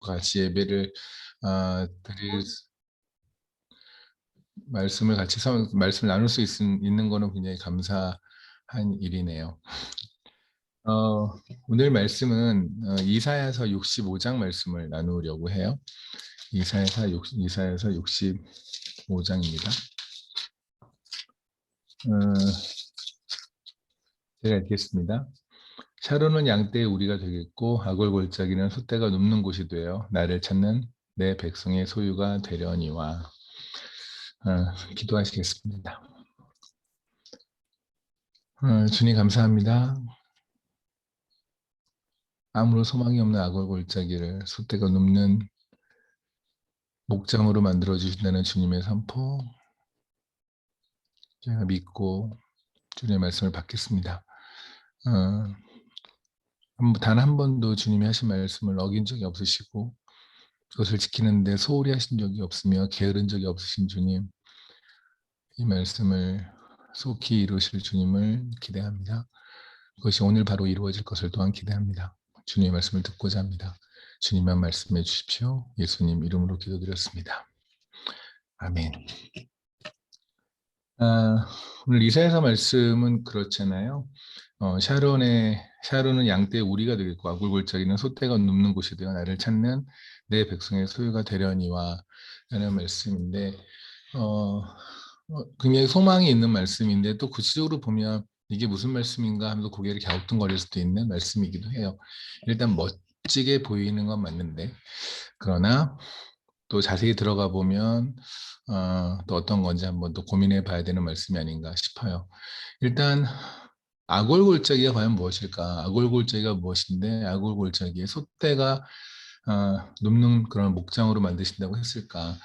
같이 예배를 드릴 말씀을 말씀을 나눌 수 있는 거는 굉장히 감사한 일이네요. 오늘 말씀은 이사야서 65장 말씀을 나누려고 해요. 이사야서 65장입니다. 제가 읽겠습니다. 샤론은 양떼의 우리가 되겠고 아골골짜기는 숫대가 눕는 곳이 되어 나를 찾는 내 백성의 소유가 되려니와. 기도하시겠습니다. 주님 감사합니다. 아무런 소망이 없는 아골골짜기를 숫대가 눕는 목장으로 만들어 주신다는 주님의 선포, 제가 믿고 주님의 말씀을 받겠습니다. 단 한 번도 주님이 하신 말씀을 어긴 적이 없으시고 그것을 지키는데 소홀히 하신 적이 없으며 게으른 적이 없으신 주님, 이 말씀을 속히 이루실 주님을 기대합니다. 그것이 오늘 바로 이루어질 것을 또한 기대합니다. 주님의 말씀을 듣고자 합니다. 주님만 말씀해 주십시오. 예수님 이름으로 기도드렸습니다. 아멘. 오늘 이사야서 말씀은 그렇잖아요. 샤론은 양떼의 우리가 되겠고 아굴골짜기는 솥대가 눕는 곳이 되어 나를 찾는 내 백성의 소유가 되려니와 라는 말씀인데 굉장히 소망이 있는 말씀인데 또 구체적으로 보면 이게 무슨 말씀인가 하면서 고개를 갸우뚱거릴 수도 있는 말씀이기도 해요. 일단 멋지게 보이는 건 맞는데 그러나 또 자세히 들어가 보면 또 어떤 건지 한번 또 고민해 봐야 되는 말씀이 아닌가 싶어요. 일단 아골골짜기가 과연 무엇일까? 아골골짜기가 무엇인데 아골골짜기에 솥대가 눕는 그런 목장으로 만드신다고 했을까?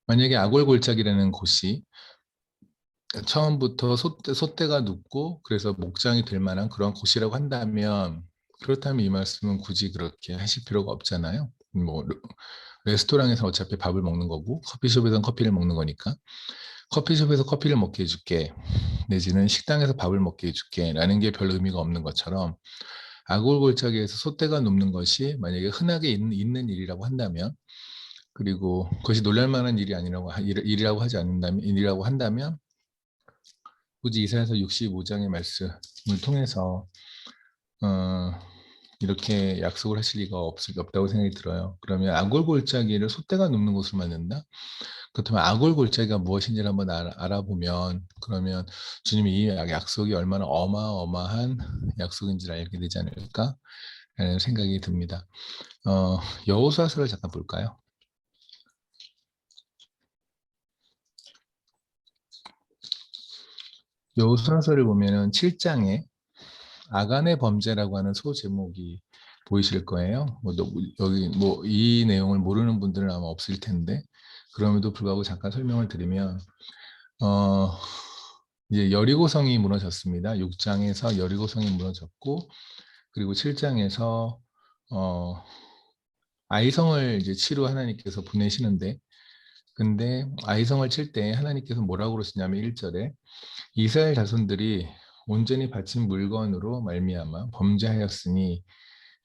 만약에 아골골짜기라는 곳이 처음부터 솥대가 눕고 그래서 목장이 될 만한 그런 곳이라고 한다면, 그렇다면 이 말씀은 굳이 그렇게 하실 필요가 없잖아요. 뭐 레스토랑에서 어차피 밥을 먹는 거고 커피숍에서는 커피를 먹는 거니까 커피숍에서 커피를 먹게 해줄게 내지는 식당에서 밥을 먹게 해줄게 라는 게 별 의미가 없는 것처럼 아골골짜기에서 솥대가 눕는 것이 만약에 흔하게 있는 일이라고 한다면, 그리고 그것이 놀랄만한 일이라고 하지 않는다면, 일이라고 한다면 굳이 이사야서 65장의 말씀을 통해서 이렇게 약속을 하실 리가 없다고 생각이 들어요. 그러면 아골골짜기를 솥대가 눕는 곳으로 만든다? 그렇다면 아골골짜기가 무엇인지를 한번 알아보면, 그러면 주님이 이 약속이 얼마나 어마어마한 약속인지를 알게 되지 않을까 라는 생각이 듭니다. 여호수아서를 잠깐 볼까요? 여호수아서를 보면은 7장에 아간의 범죄라고 하는 소제목이 보이실 거예요. 여기 이 내용을 모르는 분들은 아마 없을 텐데, 그럼에도 불구하고 잠깐 설명을 드리면 이제 여리고성이 무너졌습니다. 6장에서 여리고성이 무너졌고, 그리고 7장에서 아이성을 이제 치루 하나님께서 보내시는데, 근데 아이성을 칠 때 하나님께서 뭐라고 그러시냐면 1절에 이스라엘 자손들이 온전히 바친 물건으로 말미암아 범죄하였으니,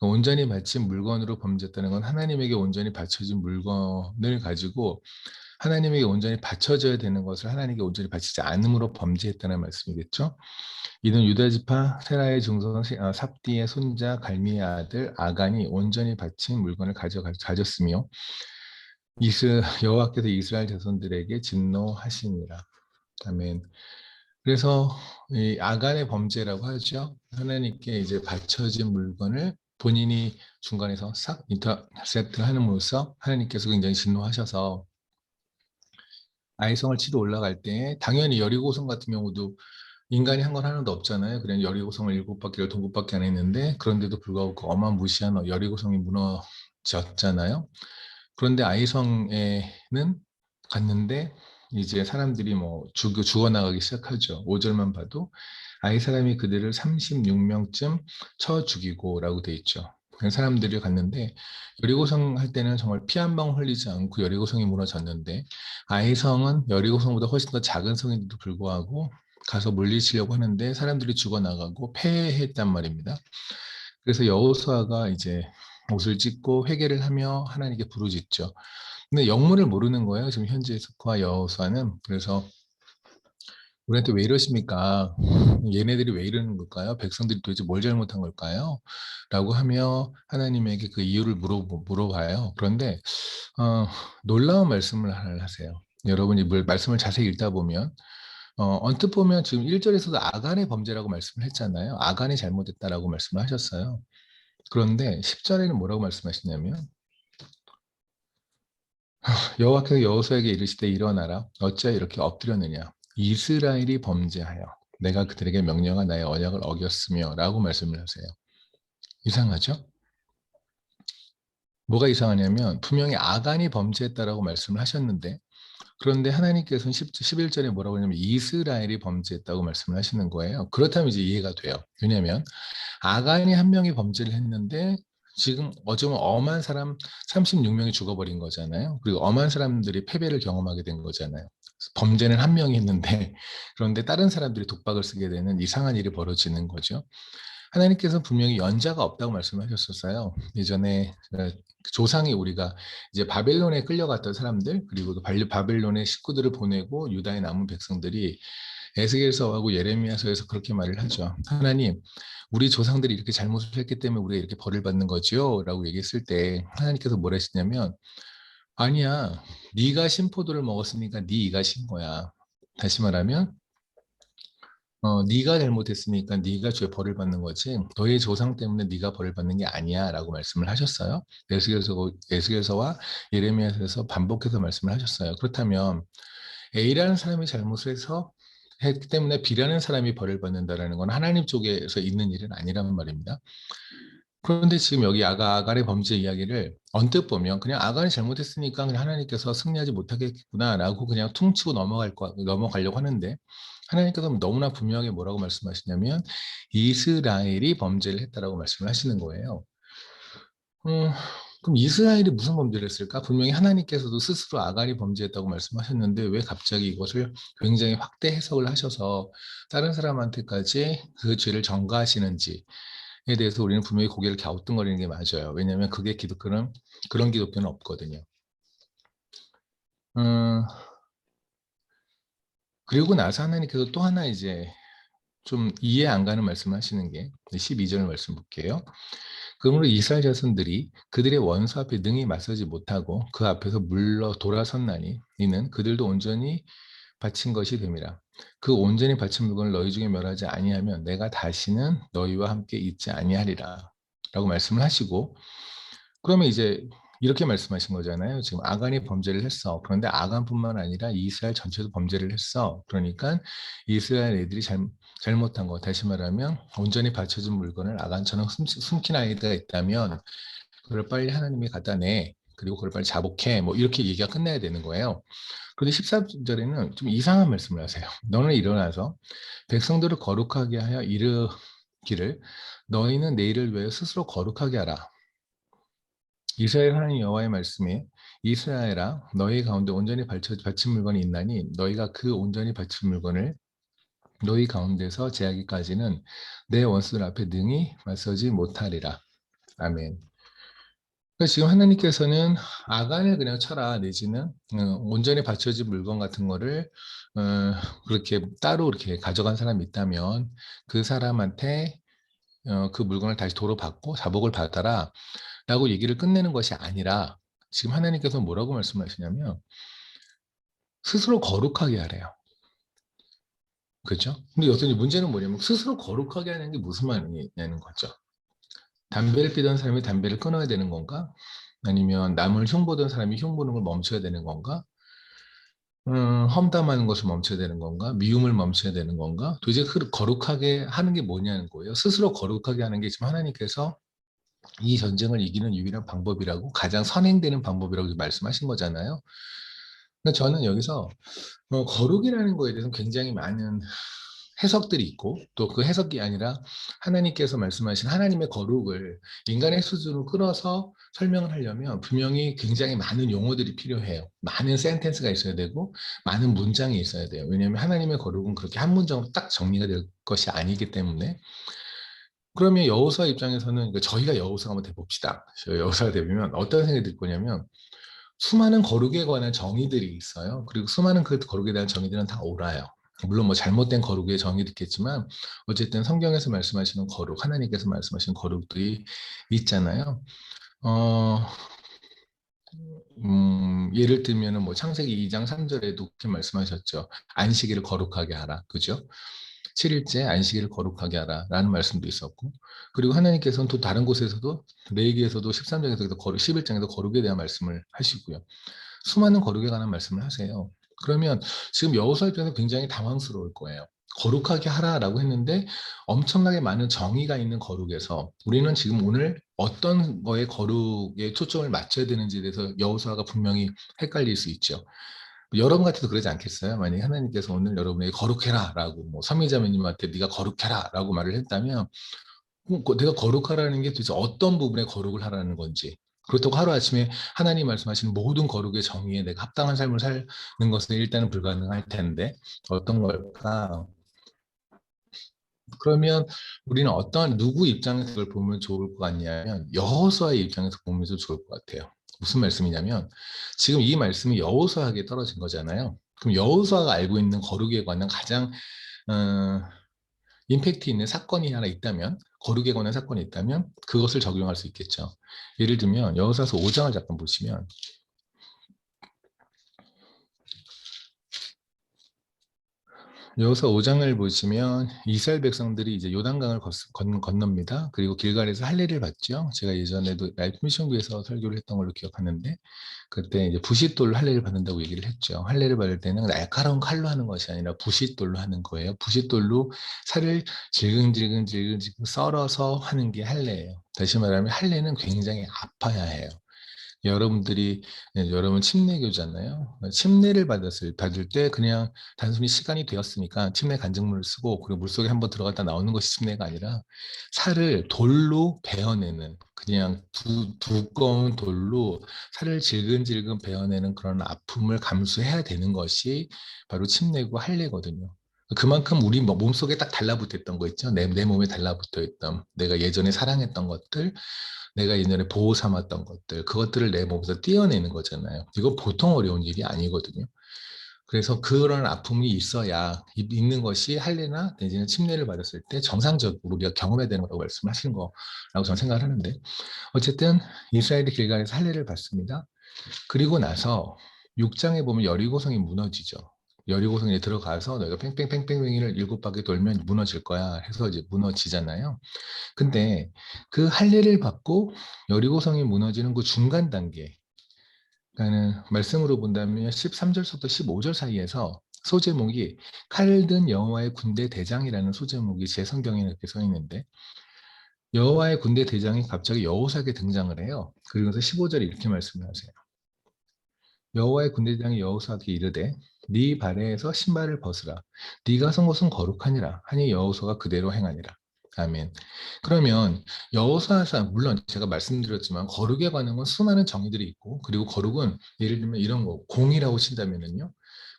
온전히 바친 물건으로 범죄했다는 건 하나님에게 온전히 바쳐진 물건을 가지고 하나님에게 온전히 바쳐져야 되는 것을 하나님에게 온전히 바치지 않음으로 범죄했다는 말씀이겠죠. 이는 유다 지파 세라의 증손 삽디의 손자 갈미의 아들 아간이 온전히 바친 물건을 가졌으며 여호와께서 이스라엘 자손들에게 진노하시니라. 아멘. 그래서 이 아간의 범죄라고 하죠. 하나님께 이제 바쳐진 물건을 본인이 중간에서 싹 인터셉트를 함으로써 하나님께서 굉장히 진노하셔서 아이성을 치러 올라갈 때, 당연히 여리고성 같은 경우도 인간이 한 건 하나도 없잖아요. 그냥 여리고성을 7바퀴를 동급밖에 안 했는데 그런데도 불구하고 그 어마무시한 여리고성이 무너졌잖아요. 그런데 아이성에는 갔는데 이제 사람들이 죽어나가기 시작하죠. 5절만 봐도 아이 사람이 그들을 36명쯤 쳐 죽이고 라고 돼 있죠. 사람들이 갔는데 여리고성 할 때는 정말 피 한 방 흘리지 않고 여리고성이 무너졌는데, 아이성은 여리고성보다 훨씬 더 작은 성인데도 불구하고 가서 물리치려고 하는데 사람들이 죽어나가고 패했단 말입니다. 그래서 여호수아가 이제 옷을 찢고 회개를 하며 하나님께 부르짖죠. 근데 영문을 모르는 거예요. 지금 현재 스코와 여호수아는. 그래서 우리한테 왜 이러십니까? 얘네들이 왜 이러는 걸까요? 백성들이 도대체 뭘 잘못한 걸까요? 라고 하며 하나님에게 그 이유를 물어봐요. 그런데 놀라운 말씀을 하세요. 여러분이 말씀을 자세히 읽다 보면 언뜻 보면 지금 1절에서도 아간의 범죄라고 말씀을 했잖아요. 아간이 잘못했다라고 말씀을 하셨어요. 그런데 10절에는 뭐라고 말씀하시냐면 여호와께서 여호수아에게 이르시되 일어나라 어찌하여 이렇게 엎드렸느냐 이스라엘이 범죄하여 내가 그들에게 명령한 나의 언약을 어겼으며 라고 말씀을 하세요. 이상하죠? 뭐가 이상하냐면 분명히 아간이 범죄했다라고 말씀을 하셨는데 그런데 하나님께서는 11절에 뭐라고 하냐면 이스라엘이 범죄했다고 말씀을 하시는 거예요. 그렇다면 이제 이해가 돼요. 왜냐하면 아간이 한 명이 범죄를 했는데 지금 어쩌면 엄한 사람 36명이 죽어버린 거잖아요. 그리고 엄한 사람들이 패배를 경험하게 된 거잖아요. 범죄는 한 명이 했는데 그런데 다른 사람들이 독박을 쓰게 되는 이상한 일이 벌어지는 거죠. 하나님께서 분명히 연자가 없다고 말씀하셨었어요. 예전에 조상이 우리가 이제 바벨론에 끌려갔던 사람들 그리고 바벨론의 식구들을 보내고 유다에 남은 백성들이 에스겔서하고 예레미야서에서 그렇게 말을 하죠. 하나님, 우리 조상들이 이렇게 잘못을 했기 때문에 우리가 이렇게 벌을 받는 거지요? 라고 얘기했을 때 하나님께서 뭐라 하시냐면 아니야, 네가 신포도를 먹었으니까 네 이가 신 거야. 다시 말하면 네가 잘못했으니까 네가 죄 벌을 받는 거지 너의 조상 때문에 네가 벌을 받는 게 아니야 라고 말씀을 하셨어요. 에스겔서와 예레미야서에서 반복해서 말씀을 하셨어요. 그렇다면 A라는 사람이 잘못을 해서 했기 때문에 B라는 사람이 벌을 받는다라는 건 하나님 쪽에서 있는 일은 아니란 말입니다. 그런데 지금 여기 아간의 범죄 이야기를 언뜻 보면 그냥 아간이 잘못했으니까 그냥 하나님께서 승리하지 못하겠구나라고 그냥 퉁치고 넘어가려고 하는데 하나님께서 너무나 분명하게 뭐라고 말씀하시냐면 이스라엘이 범죄를 했다라고 말씀을 하시는 거예요. 그럼 이스라엘이 무슨 범죄를 했을까? 분명히 하나님께서도 스스로 아간이 범죄했다고 말씀하셨는데 왜 갑자기 이것을 굉장히 확대 해석을 하셔서 다른 사람한테까지 그 죄를 전가하시는지에 대해서 우리는 분명히 고개를 갸우뚱거리는 게 맞아요. 왜냐하면 그게 그런 기독교는 없거든요. 음, 그리고 나서 하나님께서 또 하나 이제 좀 이해 안 가는 말씀을 하시는 게 12절 말씀 볼게요. 그러므로 이스라엘 자손들이 그들의 원수 앞에 능히 맞서지 못하고 그 앞에서 물러 돌아섰나니 이는 그들도 온전히 바친 것이 됨이라. 그 온전히 바친 물건을 너희 중에 멸하지 아니하면 내가 다시는 너희와 함께 있지 아니하리라 라고 말씀을 하시고 그러면 이제 이렇게 말씀하신 거잖아요. 지금 아간이 범죄를 했어. 그런데 아간뿐만 아니라 이스라엘 전체도 범죄를 했어. 그러니까 이스라엘 애들이 잘못한 거. 다시 말하면 온전히 바쳐진 물건을 아간처럼 숨긴 아이가 있다면 그걸 빨리 하나님이 갖다 내. 그리고 그걸 빨리 자복해. 뭐 이렇게 얘기가 끝나야 되는 거예요. 그런데 14절에는 좀 이상한 말씀을 하세요. 너는 일어나서 백성들을 거룩하게 하여 이르기를 너희는 내일을 위하여 스스로 거룩하게 하라. 이스라엘 하나님 여호와의 말씀에 이스라엘아 너희 가운데 온전히 바친 물건이 있나니 너희가 그 온전히 바친 물건을 너희 가운데서 제하기까지는 내 원수들 앞에 능히 맞서지 못하리라. 아멘. 그러니까 지금 하나님께서는 아간을 그냥 쳐라 내지는 온전히 바쳐진 물건 같은 거를 그렇게 따로 이렇게 가져간 사람이 있다면 그 사람한테 그 물건을 다시 도로 받고 자복을 받아라 라고 얘기를 끝내는 것이 아니라 지금 하나님께서 뭐라고 말씀하시냐면 스스로 거룩하게 하래요. 그렇죠? 근데 여기서 문제는 뭐냐면 스스로 거룩하게 하는 게 무슨 말이냐는 거죠. 담배를 피던 사람이 담배를 끊어야 되는 건가? 아니면 남을 흉보던 사람이 흉보는 걸 멈춰야 되는 건가? 험담하는 것을 멈춰야 되는 건가? 미움을 멈춰야 되는 건가? 도대체 그 거룩하게 하는 게 뭐냐는 거예요. 스스로 거룩하게 하는 게 지금 하나님께서 이 전쟁을 이기는 유일한 방법이라고 가장 선행되는 방법이라고 말씀하신 거잖아요. 근데 저는 여기서 거룩이라는 거에 대해서 굉장히 많은 해석들이 있고 또 그 해석이 아니라 하나님께서 말씀하신 하나님의 거룩을 인간의 수준으로 끌어서 설명을 하려면 분명히 굉장히 많은 용어들이 필요해요. 많은 센텐스가 있어야 되고 많은 문장이 있어야 돼요. 왜냐하면 하나님의 거룩은 그렇게 한 문장으로 딱 정리가 될 것이 아니기 때문에 그러면 여호수아 입장에서는 그러니까 저희가 여호수아가 한번 돼봅시다. 저희 여호수아가 되면 어떤 생각이 들 거냐면 수많은 거룩에 관한 정의들이 있어요. 그리고 수많은 그 거룩에 대한 정의들은 다 옳아요. 물론 뭐 잘못된 거룩의 정의도 있겠지만 어쨌든 성경에서 말씀하시는 거룩, 하나님께서 말씀하시는 거룩들이 있잖아요. 어, 예를 들면은 뭐 창세기 2장 3절에도 그렇게 말씀하셨죠. 안식일을 거룩하게 하라. 그죠? 7일째 안식일을 거룩하게 하라 라는 말씀도 있었고, 그리고 하나님께서는 또 다른 곳에서도 레위기에서도 13장에서도 거룩, 11장에서 거룩에 대한 말씀을 하시고요. 수많은 거룩에 관한 말씀을 하세요. 그러면 지금 여호수아 입장에서 굉장히 당황스러울 거예요. 거룩하게 하라라고 했는데 엄청나게 많은 정의가 있는 거룩에서 우리는 지금 오늘 어떤 거에 거룩에 초점을 맞춰야 되는지에 대해서 여호수아가 분명히 헷갈릴 수 있죠. 여러분 같아도 그러지 않겠어요? 만약에 하나님께서 오늘 여러분에게 거룩해라라고 뭐 선미자매님한테 네가 거룩해라라고 말을 했다면 내가 거룩하라는 게 도대체 어떤 부분에 거룩을 하라는 건지, 그렇다고 하루아침에 하나님 말씀하시는 모든 거룩의 정의에 내가 합당한 삶을 사는 것은 일단은 불가능할 텐데 어떤 걸까? 그러면 우리는 어떤 누구 입장에서 그걸 보면 좋을 것 같냐면 여호수아의 입장에서 보면 좋을 것 같아요. 무슨 말씀이냐면 지금 이 말씀이 여호수아에게 떨어진 거잖아요. 그럼 여호수아가 알고 있는 거룩에 관한 가장 어, 임팩트 있는 사건이 하나 있다면, 거룩에 관한 사건이 있다면 그것을 적용할 수 있겠죠. 예를 들면 여호수아서 5장을 잠깐 보시면, 여호수아 5장을 보시면 이스라엘 백성들이 이제 요단강을 건넙니다. 그리고 길갈에서 할례를 받죠. 제가 예전에도 라이프 미션부에서 설교를 했던 걸로 기억하는데, 그때 이제 부싯돌로 할례를 받는다고 얘기를 했죠. 할례를 받을 때는 날카로운 칼로 하는 것이 아니라 부싯돌로 하는 거예요. 부싯돌로 살을 질근질근 썰어서 하는 게 할례예요. 다시 말하면 할례는 굉장히 아파야 해요. 여러분들이 여러분 침례교잖아요. 침례를 받을 때 그냥 단순히 시간이 되었으니까 침례 간증물을 쓰고 그리고 물속에 한번 들어갔다 나오는 것이 침례가 아니라 살을 돌로 베어내는, 그냥 두꺼운 돌로 살을 질근질근 베어내는 그런 아픔을 감수해야 되는 것이 바로 침례고 할례거든요. 그만큼 우리 몸속에 딱 달라붙었던 거 있죠. 내 몸에 달라붙어 있던 내가 예전에 사랑했던 것들, 내가 예전에 보호 삼았던 것들, 그것들을 내 몸에서 떼어내는 거잖아요. 이거 보통 어려운 일이 아니거든요. 그래서 그런 아픔이 있어야 있는 것이 할례나 내지는 침례를 받았을 때 정상적으로 우리가 경험해야 되는 거라고 말씀하시는 거라고 저는 생각을 하는데, 어쨌든 이스라엘이 길갈에서 할례를 받습니다. 그리고 나서 6장에 보면 여리고성이 무너지죠. 여리고성에 들어가서 너희가 뺑뺑뺑뺑뺑이를 7바퀴 돌면 무너질 거야 해서 이제 무너지잖아요. 근데 그 할례를 받고 여리고성이 무너지는 그 중간 단계, 그러니까는 말씀으로 본다면 13절부터 15절 사이에서 소제목이 칼 든 여호와의 군대 대장이라는 소제목이 제 성경에 이렇게 써 있는데, 여호와의 군대 대장이 갑자기 여호사에게 등장을 해요. 그러면서 15절에 이렇게 말씀을 하세요. 여호와의 군대장이 여호수아에게 이르되 네 발에서 신발을 벗으라. 네가 선 곳은 거룩하니라 하니 여호수아가 그대로 행하니라. 아멘. 그러면 여호수아서, 물론 제가 말씀드렸지만 거룩에 관한 건 수많은 정의들이 있고, 그리고 거룩은 예를 들면 이런 거 공이라고 친다면은요.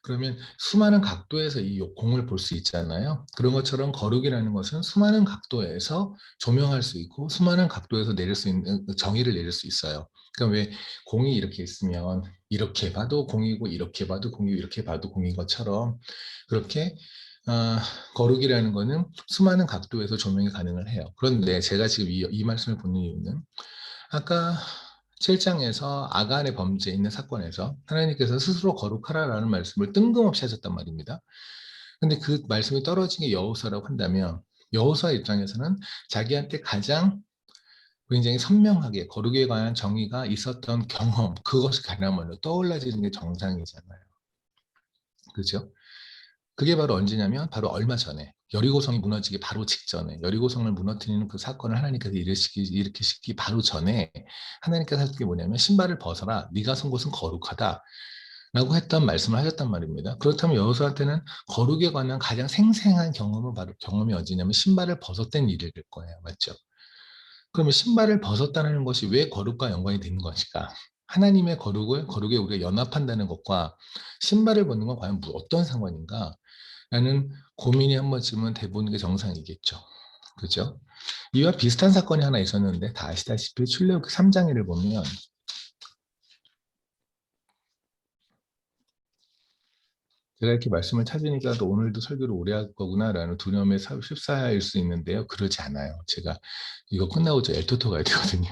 그러면 수많은 각도에서 이 공을 볼 수 있잖아요. 그런 것처럼 거룩이라는 것은 수많은 각도에서 조명할 수 있고 수많은 각도에서 내릴 수 있는 정의를 내릴 수 있어요. 그러니까 왜 공이 이렇게 있으면 이렇게 봐도 공이고 이렇게 봐도 공이고 이렇게 봐도 공인 것처럼, 그렇게 아, 거룩이라는 거는 수많은 각도에서 조명이 가능을 해요. 그런데 제가 지금 이 말씀을 보는 이유는 아까 7장에서 아간의 범죄 있는 사건에서 하나님께서 스스로 거룩하라라는 말씀을 뜬금없이 하셨단 말입니다. 근데 그 말씀이 떨어진 게 여호수아라고 한다면 여호수아 입장에서는 자기한테 가장 굉장히 선명하게 거룩에 관한 정의가 있었던 경험, 그것이 가나물로 떠올라지는 게 정상이잖아요. 그죠? 그게 바로 언제냐면 바로 얼마 전에 여리고성이 무너지기 바로 직전에, 여리고성을 무너뜨리는 그 사건을 하나님께서 일으키시기 바로 전에 하나님께서 하신 게 뭐냐면 신발을 벗어라, 네가 선 곳은 거룩하다 라고 했던 말씀을 하셨단 말입니다. 그렇다면 여호수아한테는 거룩에 관한 가장 생생한 경험은 바로 경험이 어디냐면 신발을 벗었던 일일 거예요. 맞죠? 그러면 신발을 벗었다는 것이 왜 거룩과 연관이 되는 것일까? 하나님의 거룩에 우리가 연합한다는 것과 신발을 벗는 건 과연 어떤 상관인가? 라는 고민이 한 번쯤은 돼보는 게 정상이겠죠. 그죠? 이와 비슷한 사건이 하나 있었는데 다 아시다시피 출애굽기 3장을 보면 제가 이렇게 말씀을 찾으니까 또 오늘도 설교를 오래 할 거구나라는 두려움에 휩싸일 수 있는데요. 그러지 않아요. 제가 이거 끝나고 저 엘토토 가야 되거든요.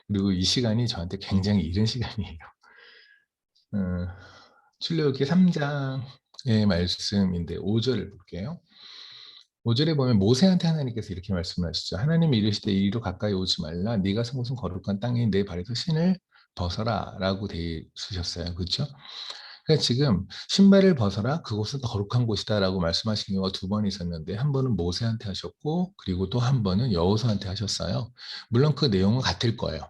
그리고 이 시간이 저한테 굉장히 이른 시간이에요. 어, 출애굽기 3장의 말씀인데 5절을 볼게요. 5절에 보면 모세한테 하나님께서 이렇게 말씀하시죠. 하나님이 이르시되 이리로 가까이 오지 말라. 네가 선 곳은 거룩한 땅에 내 발에서 신을 벗어라 라고 되어 있으셨어요. 그렇죠? 그러니까 지금 신발을 벗어라 그곳은 거룩한 곳이다 라고 말씀하신 경우가 두 번 있었는데 한 번은 모세한테 하셨고 그리고 또 한 번은 여호수아한테 하셨어요. 물론 그 내용은 같을 거예요.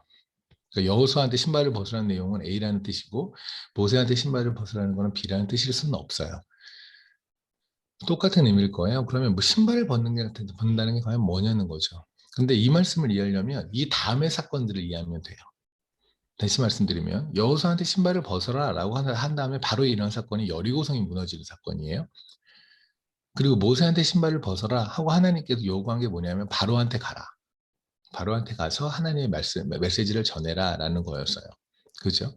그러니까 여호수아한테 신발을 벗으라는 내용은 A라는 뜻이고 모세한테 신발을 벗으라는 것은 B라는 뜻일 수는 없어요. 똑같은 의미일 거예요. 그러면 뭐 신발을 벗는다는 게 과연 뭐냐는 거죠. 근데 이 말씀을 이해하려면 이 다음의 사건들을 이해하면 돼요. 다시 말씀드리면 여호수아한테 신발을 벗어라라고 한 다음에 바로 일어난 사건이 여리고성이 무너지는 사건이에요. 그리고 모세한테 신발을 벗어라 하고 하나님께서 요구한 게 뭐냐면 바로한테 가라. 바로한테 가서 하나님의 메시지를 전해라라는 거였어요. 그죠?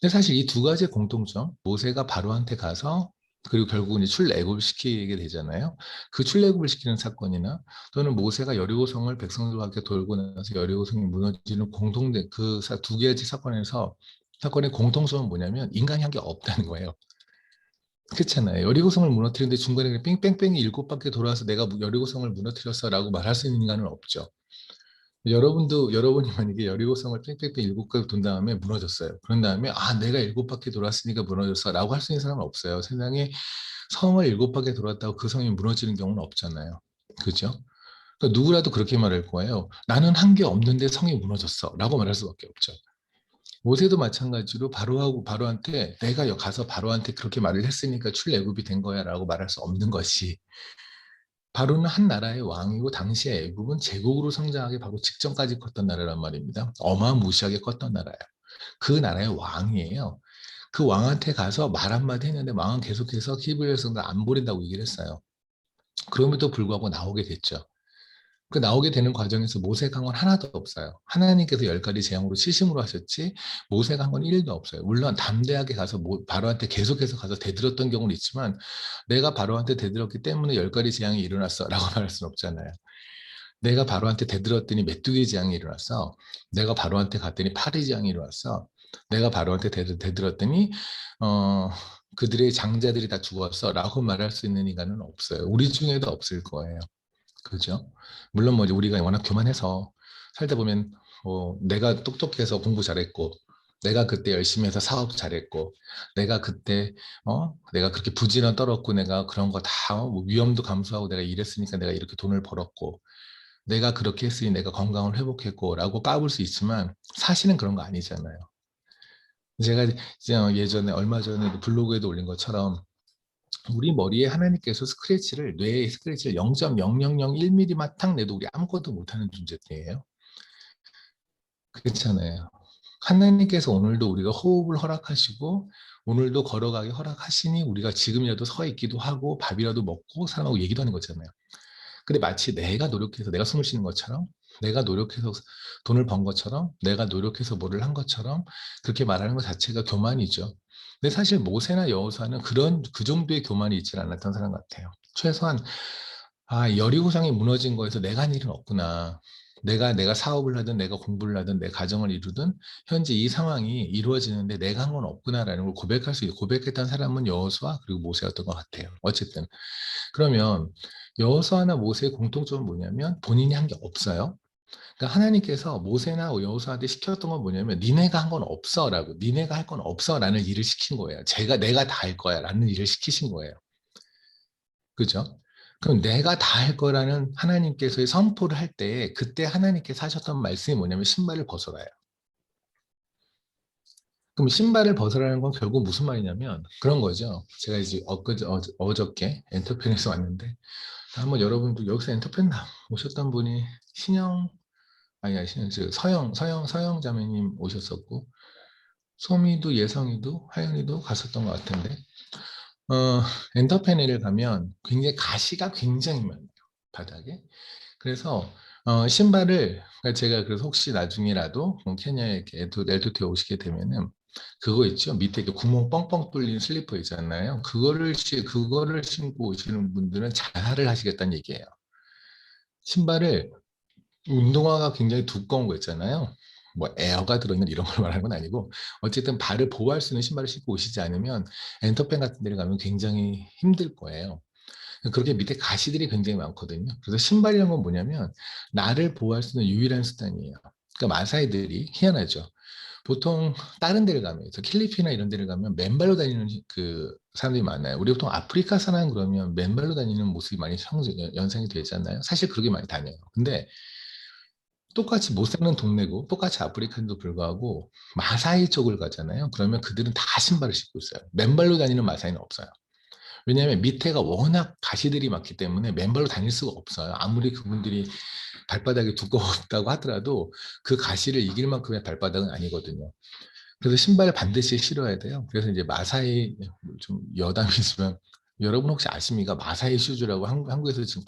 근데 사실 이 두 가지의 공통점, 모세가 바로한테 가서 그리고 결국은 출애굽을 시키게 되잖아요. 그 출애굽을 시키는 사건이나 또는 모세가 여리고성을 백성들과 함께 돌고 나서 여리고성이 무너지는 공통된 그 두 가지 사건의 공통점은 뭐냐면 인간이 한 게 없다는 거예요. 그렇잖아요. 여리고성을 무너뜨리는데 중간에 뺑뺑뺑이 7바퀴 돌아서 내가 여리고성을 무너뜨렸어라고 말할 수 있는 인간은 없죠. 여러분이 만약에 여리고성을 뺑뺑뺑 7바퀴 돈 다음에 무너졌어요. 그런 다음에 내가 7바퀴 돌았으니까 무너졌어라고 할 수 있는 사람은 없어요. 세상에 성을 7바퀴 돌았다고 그 성이 무너지는 경우는 없잖아요. 그죠? 그러니까 누구라도 그렇게 말할 거예요. 나는 한 게 없는데 성이 무너졌어라고 말할 수밖에 없죠. 모세도 마찬가지로 바로한테 내가 가서 바로한테 그렇게 말을 했으니까 출애굽이 된 거야라고 말할 수 없는 것이 바로는 한 나라의 왕이고 당시에 애굽은 제국으로 성장하기 바로 직전까지 컸던 나라란 말입니다. 어마무시하게 컸던 나라예요. 그 나라의 왕이에요. 그 왕한테 가서 말 한마디 했는데 왕은 계속해서 히브리 백성들 안 보낸다고 얘기를 했어요. 그럼에도 불구하고 나오게 됐죠. 그 나오게 되는 과정에서 모세가 한 건 하나도 없어요. 하나님께서 10가지 재앙으로 치심으로 하셨지 모세가 한 건 1도 없어요. 물론 담대하게 가서 바로한테 계속해서 가서 대들었던 경우는 있지만 내가 바로한테 대들었기 때문에 10가지 재앙이 일어났어 라고 말할 수는 없잖아요. 내가 바로한테 대들었더니 메뚜기 재앙이 일어났어. 내가 바로한테 갔더니 파리 재앙이 일어났어. 내가 바로한테 대들었더니 그들의 장자들이 다 죽었어 라고 말할 수 있는 인간은 없어요. 우리 중에도 없을 거예요. 그죠? 물론 뭐 우리가 워낙 교만해서 살다 보면 내가 똑똑해서 공부 잘했고 내가 그때 열심히 해서 사업 잘했고 내가 그때 내가 그렇게 부지런 떨었고 내가 그런 거 다 위험도 감수하고 내가 일했으니까 내가 이렇게 돈을 벌었고 내가 그렇게 했으니 내가 건강을 회복했고 라고 까불 수 있지만 사실은 그런 거 아니잖아요. 제가 예전에 얼마 전에 블로그에도 올린 것처럼 우리 머리에 하나님께서 뇌의 스크래치를 0.0001mm만 탁 내도 우리 아무것도 못하는 존재예요. 그렇잖아요. 하나님께서 오늘도 우리가 호흡을 허락하시고 오늘도 걸어가게 허락하시니 우리가 지금이라도 서 있기도 하고 밥이라도 먹고 사람하고 얘기도 하는 거잖아요. 근데 마치 내가 노력해서 내가 숨을 쉬는 것처럼 내가 노력해서 돈을 번 것처럼 내가 노력해서 뭐를 한 것처럼 그렇게 말하는 것 자체가 교만이죠. 근데 사실 모세나 여호수아는 그 정도의 교만이 있지 않았던 사람 같아요. 최소한 여리고성이 무너진 거에서 내가 한 일은 없구나. 내가 사업을 하든 내가 공부를 하든 내 가정을 이루든 현재 이 상황이 이루어지는데 내가 한 건 없구나라는 걸 고백했던 사람은 여호수아 그리고 모세였던 것 같아요. 어쨌든 그러면 여호수아나 모세의 공통점은 뭐냐면 본인이 한 게 없어요. 그러니까 하나님께서 모세나 여호수아한테 시켰던 건 뭐냐면 니네가 한 건 없어라고 니네가 할 건 없어라는 일을 시킨 거예요. 내가 다 할 거야라는 일을 시키신 거예요. 그죠? 그럼 내가 다 할 거라는 하나님께서의 선포를 할 때 그때 하나님께서 하셨던 말씀이 뭐냐면 신발을 벗어라요. 그럼 신발을 벗으라는 건 결국 무슨 말이냐면 그런 거죠. 제가 이제 어저께 엔터편에서 왔는데 한번 여러분도 여기서 엔터편 오셨던 분이 서영 자매님 오셨었고 소미도 예성이도 하연이도 갔었던 것 같은데 엔터페니를 가면 굉장히 가시가 굉장히 많아요. 바닥에. 그래서 신발을 그러니까 제가 그래서 혹시 나중에라도 케냐에 이렇게 에듀트에 오시게 되면은 그거 있죠. 밑에 이렇게 구멍 뻥뻥 뚫린 슬리퍼 있잖아요. 그거를 신고 오시는 분들은 자살을 하시겠다는 얘기예요. 신발을 운동화가 굉장히 두꺼운 거 있잖아요. 뭐 에어가 들어있는 이런 걸 말하는 건 아니고 어쨌든 발을 보호할 수 있는 신발을 신고 오시지 않으면 엔터펜 같은 데를 가면 굉장히 힘들 거예요. 그렇게 밑에 가시들이 굉장히 많거든요. 그래서 신발이란 건 뭐냐면 나를 보호할 수 있는 유일한 수단이에요. 그러니까 마사이들이 희한하죠. 보통 다른 데를 가면, 캘리피나 이런 데를 가면 맨발로 다니는 그 사람들이 많아요. 우리 보통 아프리카 사람 그러면 맨발로 다니는 모습이 많이 연상이 되잖아요. 사실 그렇게 많이 다녀요. 근데 똑같이 못 사는 동네고 똑같이 아프리카인도 불구하고 마사이 쪽을 가잖아요. 그러면 그들은 다 신발을 신고 있어요. 맨발로 다니는 마사이는 없어요. 왜냐하면 밑에가 워낙 가시들이 많기 때문에 맨발로 다닐 수가 없어요. 아무리 그분들이 발바닥이 두꺼웠다고 하더라도 그 가시를 이길 만큼의 발바닥은 아니거든요. 그래서 신발을 반드시 신어야 돼요. 그래서 이제 마사이 좀 여담이지만 여러분 혹시 아십니까? 마사이 슈즈라고 한국에서 지금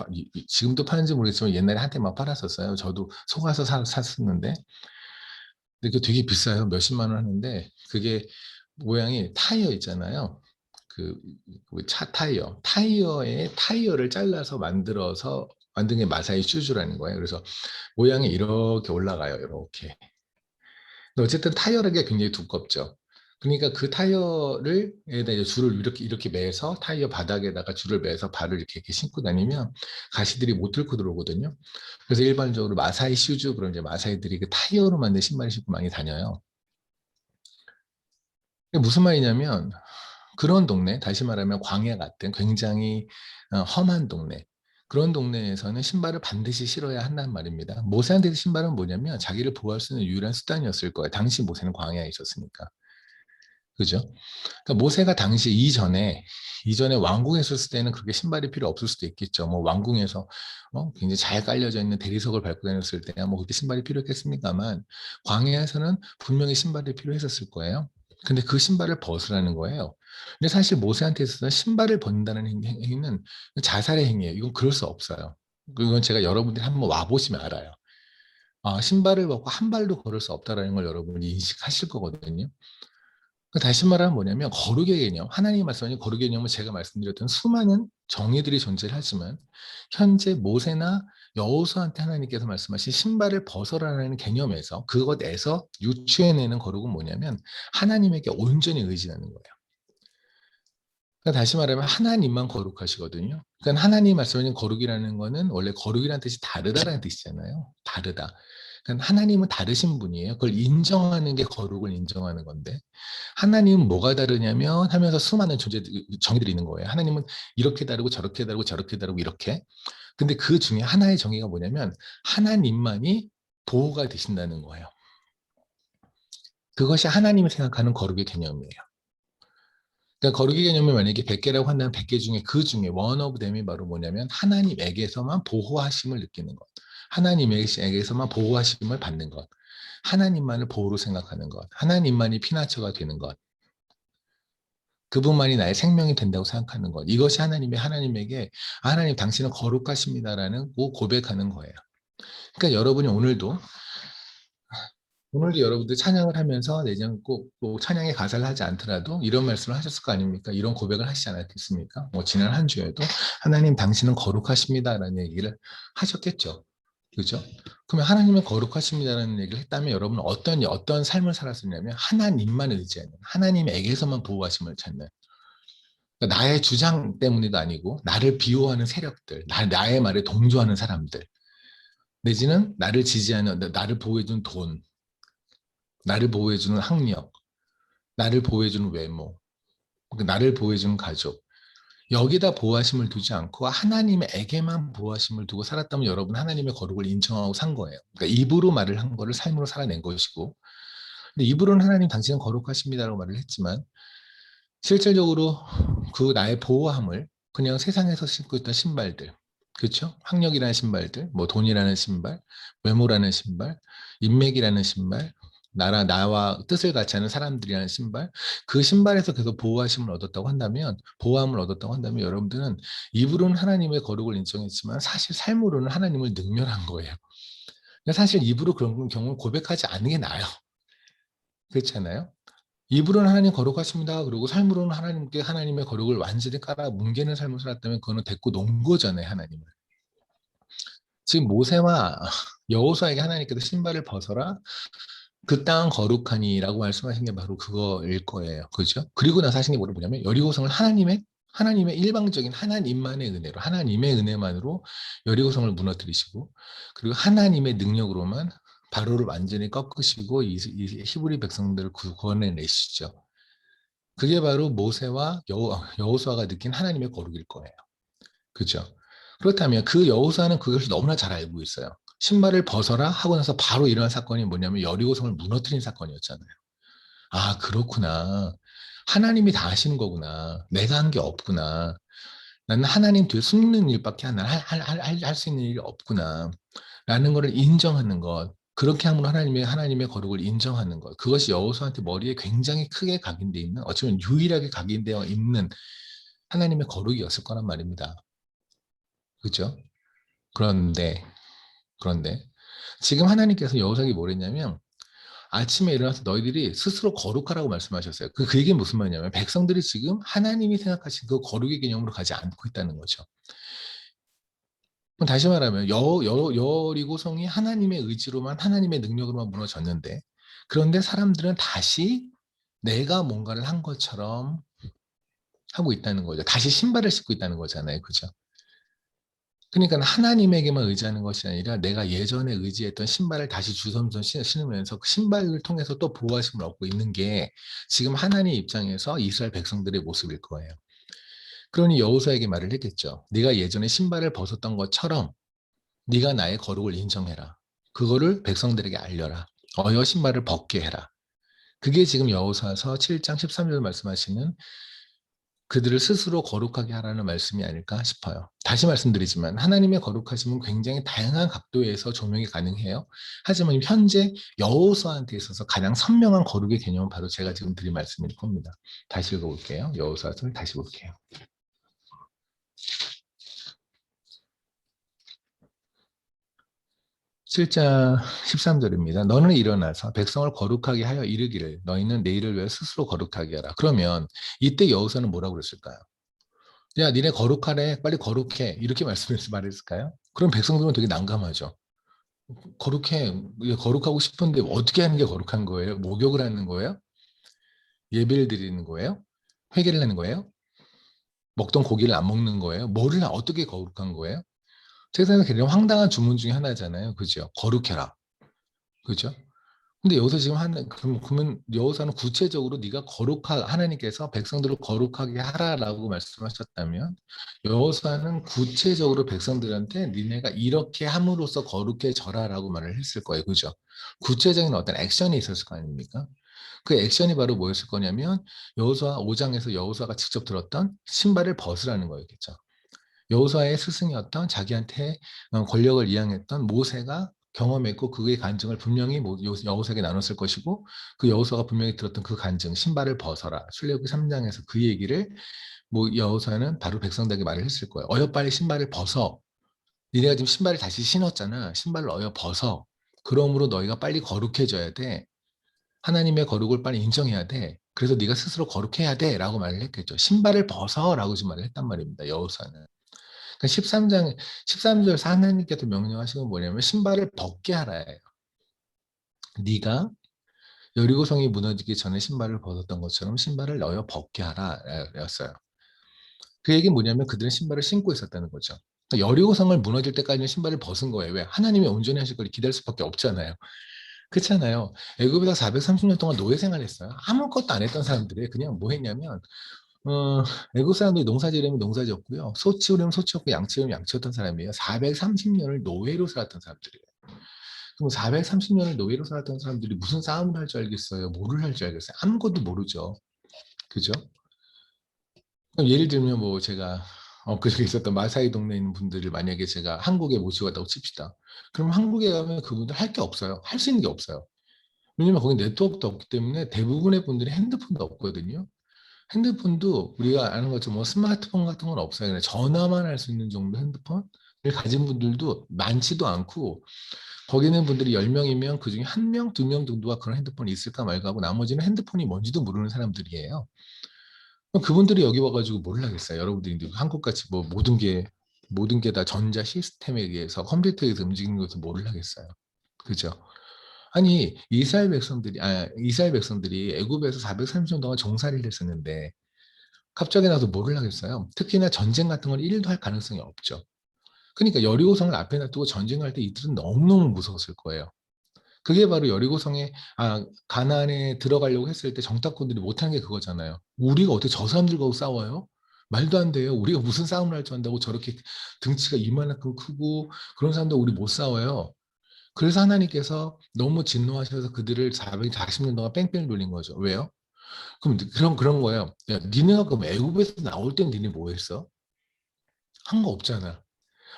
지금도 파는지 모르겠지만 옛날에 한때만 팔았었어요. 저도 속아서 샀었는데 근데 그 되게 비싸요. 몇십만 원 하는데 그게 모양이 타이어 있잖아요. 그 차 타이어에 타이어를 잘라서 만들어서 만든 게 마사이 슈즈라는 거예요. 그래서 모양이 이렇게 올라가요. 이렇게. 근데 어쨌든 타이어라기가 굉장히 두껍죠. 그러니까 그 타이어를 에다 이제 줄을 이렇게 매서 타이어 바닥에다가 줄을 매서 발을 이렇게 신고 다니면 가시들이 못 뚫고 들어오거든요. 그래서 일반적으로 마사이 슈즈 그런 이제 마사이들이 그 타이어로 만든 신발을 신고 많이 다녀요. 이게 무슨 말이냐면 그런 동네, 다시 말하면 광야 같은 굉장히 험한 동네, 그런 동네에서는 신발을 반드시 신어야 한다는 말입니다. 모세한테 신발은 뭐냐면 자기를 보호할 수 있는 유일한 수단이었을 거예요. 당시 모세는 광야에 있었으니까. 그죠? 그러니까 모세가 당시 이전에 왕궁에 있었을 때는 그렇게 신발이 필요 없을 수도 있겠죠. 뭐 왕궁에서 굉장히 잘 깔려져 있는 대리석을 밟고 다녔을 때야 뭐 그렇게 신발이 필요했겠습니까만 광야에서는 분명히 신발이 필요했었을 거예요. 근데 그 신발을 벗으라는 거예요. 근데 사실 모세한테 있어서 신발을 벗는다는 행위는 자살의 행위예요. 이건 그럴 수 없어요. 그건 제가 여러분들이 한번 와보시면 알아요. 아, 신발을 벗고 한 발도 걸을 수 없다라는 걸 여러분이 인식하실 거거든요. 다시 말하면 뭐냐면 거룩의 개념, 하나님이 말씀하신 거룩의 개념은 제가 말씀드렸던 수많은 정의들이 존재를 하지만 현재 모세나 여호수아한테 하나님께서 말씀하신 신발을 벗어라는 개념에서 그것에서 유추해내는 거룩은 뭐냐면 하나님에게 온전히 의지하는 거예요. 그러니까 다시 말하면 하나님만 거룩하시거든요. 그러니까 하나님 말씀하신 거룩이라는 거는 원래 거룩이라는 뜻이 다르다라는 뜻이잖아요. 다르다. 그러니까 하나님은 다르신 분이에요. 그걸 인정하는 게 거룩을 인정하는 건데 하나님은 뭐가 다르냐면 하면서 수많은 정의들이 있는 거예요. 하나님은 이렇게 다르고 저렇게 다르고 저렇게 다르고 이렇게. 근데 그 중에 하나의 정의가 뭐냐면 하나님만이 보호가 되신다는 거예요. 그것이 하나님이 생각하는 거룩의 개념이에요. 그러니까 거룩의 개념을 만약에 100개라고 한다면 100개 중에 그 중에 one of them이 바로 뭐냐면 하나님에게서만 보호하심을 느끼는 것. 하나님에게서만 보호하심을 받는 것. 하나님만을 보호로 생각하는 것. 하나님만이 피난처가 되는 것. 그분만이 나의 생명이 된다고 생각하는 것. 이것이 하나님에게 하나님 당신은 거룩하십니다라는 고백하는 거예요. 그러니까 여러분이 오늘도 여러분들 찬양을 하면서 내장 꼭 찬양의 가사를 하지 않더라도 이런 말씀을 하셨을 거 아닙니까? 이런 고백을 하시지 않았겠습니까? 뭐 지난 한 주에도 하나님 당신은 거룩하십니다라는 얘기를 하셨겠죠. 그죠? 그러면 하나님은 거룩하십니다라는 얘기를 했다면 여러분은 어떤 삶을 살았었냐면 하나님만 의지하는 하나님에게서만 보호하심을 찾는 그러니까 나의 주장 때문에도 아니고 나를 비호하는 세력들, 나의 말에 동조하는 사람들, 내지는 나를 지지하는, 나를 보호해주는 돈, 나를 보호해주는 학력, 나를 보호해주는 외모, 나를 보호해주는 가족. 여기다 보호하심을 두지 않고 하나님에게만 보호하심을 두고 살았다면 여러분 하나님의 거룩을 인정하고 산 거예요. 그러니까 입으로 말을 한 거를 삶으로 살아낸 것이고 근데 입으로는 하나님 당신은 거룩하십니다라고 말을 했지만 실질적으로 그 나의 보호함을 그냥 세상에서 신고 있던 신발들, 그렇죠? 학력이라는 신발들, 뭐 돈이라는 신발, 외모라는 신발, 인맥이라는 신발, 나와 뜻을 같이 하는 사람들이라는 신발, 그 신발에서 계속 보호함을 얻었다고 한다면 여러분들은 입으로는 하나님의 거룩을 인정했지만 사실 삶으로는 하나님을 능멸한 거예요. 그러니까 사실 입으로 그런 경우는 고백하지 않는 게 나아요. 그렇지 않아요? 입으로는 하나님 거룩하십니다. 그리고 삶으로는 하나님께 하나님의 거룩을 완전히 깔아 뭉개는 삶을 살았다면 그거는 데리고 논 거잖아요, 하나님을. 지금 모세와 여호수아에게 하나님께서 신발을 벗어라. 그 땅 거룩하니라고 말씀하신 게 바로 그거일 거예요. 그죠? 그리고 나서 하신 게 뭐냐면 여리고성을 하나님의 일방적인 하나님만의 은혜로 하나님의 은혜만으로 여리고성을 무너뜨리시고 그리고 하나님의 능력으로만 바로를 완전히 꺾으시고 이 히브리 백성들을 구원해내시죠. 그게 바로 모세와 여호수아가 느낀 하나님의 거룩일 거예요. 그죠? 그렇다면 그 여호수아는 그것을 너무나 잘 알고 있어요. 신발을 벗어라 하고 나서 바로 일어난 사건이 뭐냐면 여리고성을 무너뜨린 사건이었잖아요. 아, 그렇구나. 하나님이 다 하시는 거구나. 내가 한 게 없구나. 나는 하나님 뒤에 숨는 일밖에 할 수 있는 일이 없구나. 라는 것을 인정하는 것. 그렇게 함으로 하나님의 거룩을 인정하는 것. 그것이 여호수아한테 머리에 굉장히 크게 각인되어 있는, 어쩌면 유일하게 각인되어 있는 하나님의 거룩이었을 거란 말입니다. 그죠? 그런데, 그런데, 지금 하나님께서 여호수아에게 뭐랬냐면, 아침에 일어나서 너희들이 스스로 거룩하라고 말씀하셨어요. 그 얘기는 무슨 말이냐면 백성들이 지금 하나님이 생각하신 그 거룩의 개념으로 가지 않고 있다는 거죠. 그럼 다시 말하면 여리고성이 하나님의 의지로만 하나님의 능력으로만 무너졌는데 그런데 사람들은 다시 내가 뭔가를 한 것처럼 하고 있다는 거죠. 다시 신발을 신고 있다는 거잖아요. 그죠? 그러니까 하나님에게만 의지하는 것이 아니라 내가 예전에 의지했던 신발을 다시 주섬주섬 신으면서 그 신발을 통해서 또 보호하심을 얻고 있는 게 지금 하나님 입장에서 이스라엘 백성들의 모습일 거예요. 그러니 여호수아에게 말을 했겠죠. 네가 예전에 신발을 벗었던 것처럼 네가 나의 거룩을 인정해라. 그거를 백성들에게 알려라. 어여 신발을 벗게 해라. 그게 지금 여호수아서 7장 13절 말씀하시는 그들을 스스로 거룩하게 하라는 말씀이 아닐까 싶어요. 다시 말씀드리지만 하나님의 거룩하심은 굉장히 다양한 각도에서 조명이 가능해요. 하지만 현재 여호수아한테 있어서 가장 선명한 거룩의 개념은 바로 제가 지금 드린 말씀일 겁니다. 다시 읽어볼게요. 여호수아서를 다시 볼게요. 7장 13절입니다. 너는 일어나서 백성을 거룩하게 하여 이르기를 너희는 내일을 위해 스스로 거룩하게 하라. 그러면 이때 여호수아는 뭐라고 그랬을까요? 야, 니네 거룩하래. 빨리 거룩해. 이렇게 말했을까요? 그럼 백성들은 되게 난감하죠. 거룩해. 거룩하고 싶은데 어떻게 하는 게 거룩한 거예요? 목욕을 하는 거예요? 예배를 드리는 거예요? 회개를 하는 거예요? 먹던 고기를 안 먹는 거예요? 어떻게 거룩한 거예요? 세상에 굉장히 황당한 주문 중에 하나잖아요. 그죠? 거룩해라. 그죠? 근데 여기서 지금 그러면 여호사는 구체적으로 네가 하나님께서 백성들을 거룩하게 하라라고 말씀하셨다면 여호사는 구체적으로 백성들한테 니네가 이렇게 함으로써 거룩해져라라고 말을 했을 거예요. 그죠? 구체적인 어떤 액션이 있었을 거 아닙니까? 그 액션이 바로 뭐였을 거냐면 여호수아 5장에서 여호수아가 직접 들었던 신발을 벗으라는 거였겠죠. 여호수아의 스승이었던 자기한테 권력을 이양했던 모세가 경험했고 그의 간증을 분명히 여호수아에게 나눴을 것이고 그 여호수아가 분명히 들었던 그 간증 신발을 벗어라 출애굽기 3장에서 그 얘기를 여호수아는 바로 백성들에게 말을 했을 거예요. 어여 빨리 신발을 벗어. 니네가 지금 신발을 다시 신었잖아. 신발을 어여 벗어. 그러므로 너희가 빨리 거룩해져야 돼. 하나님의 거룩을 빨리 인정해야 돼. 그래서 네가 스스로 거룩해야 돼 라고 말을 했겠죠. 신발을 벗어라고 지금 말을 했단 말입니다. 여호수아는. 13장, 13절에서 하나님께서 명령하신 건 뭐냐면 신발을 벗게 하라예요. 네가 여리고성이 무너지기 전에 신발을 벗었던 것처럼 신발을 너여 벗게 하라 였어요. 그 얘기는 뭐냐면 그들은 신발을 신고 있었다는 거죠. 그러니까 여리고성을 무너질 때까지는 신발을 벗은 거예요. 왜? 하나님이 온전히 하실 걸 기다릴 수밖에 없잖아요. 그렇잖아요. 애굽에서 430년 동안 노예 생활했어요. 아무것도 안 했던 사람들이 그냥 뭐 했냐면 애국 사람들이 농사 지으면 농사 지었고요. 소 치우려면 소 치웠고 양 치우면 양 치웠던 사람이에요. 430년을 노예로 살았던 사람들이에요. 그럼 430년을 노예로 살았던 사람들이 무슨 싸움을 할 줄 알겠어요? 뭐를 할 줄 알겠어요? 아무것도 모르죠. 그죠? 그럼 예를 들면 뭐 제가 엊그저께 있었던 마사이 동네에 있는 분들을 만약에 제가 한국에 모시고 갔다고 칩시다. 그럼 한국에 가면 그분들 할 게 없어요. 할 수 있는 게 없어요. 왜냐면 거기 네트워크도 없기 때문에 대부분의 분들이 핸드폰도 없거든요. 핸드폰도 우리가 아는 것처럼 뭐 스마트폰 같은 건 없어요. 그냥 전화만 할 수 있는 정도 핸드폰을 가진 분들도 많지도 않고, 거기 있는 분들이 10명이면 그중에 1명, 2명 정도가 그런 핸드폰이 있을까 말까 하고 나머지는 핸드폰이 뭔지도 모르는 사람들이에요. 그럼 그분들이 여기 와가지고 뭘 하겠어요? 여러분들이 이제 한국같이 뭐 모든 게 다 전자 시스템에 의해서 컴퓨터에 의해서 움직이는 것을 뭘 하겠어요? 그죠? 아니 이스라엘 백성들이 애굽에서 430년 동안 종살이를 했었는데 갑자기 나서 뭘 하겠어요? 특히나 전쟁 같은 건 1도 할 가능성이 없죠. 그러니까 여리고성을 앞에 놔두고 전쟁할 때 이들은 너무너무 무서웠을 거예요. 그게 바로 여리고성에 가나안에 들어가려고 했을 때 정탐꾼들이 못한 게 그거잖아요. 우리가 어떻게 저 사람들과 싸워요? 말도 안 돼요. 우리가 무슨 싸움을 할 줄 안다고 저렇게 등치가 이만큼 크고 그런 사람들 우리 못 싸워요. 그래서 하나님께서 너무 진노하셔서 그들을 440년 동안 뺑뺑 돌린 거죠. 왜요? 그럼 그런 거예요. 야, 니네가 그럼 애굽에서 나올 땐 니네 뭐 했어? 한 거 없잖아.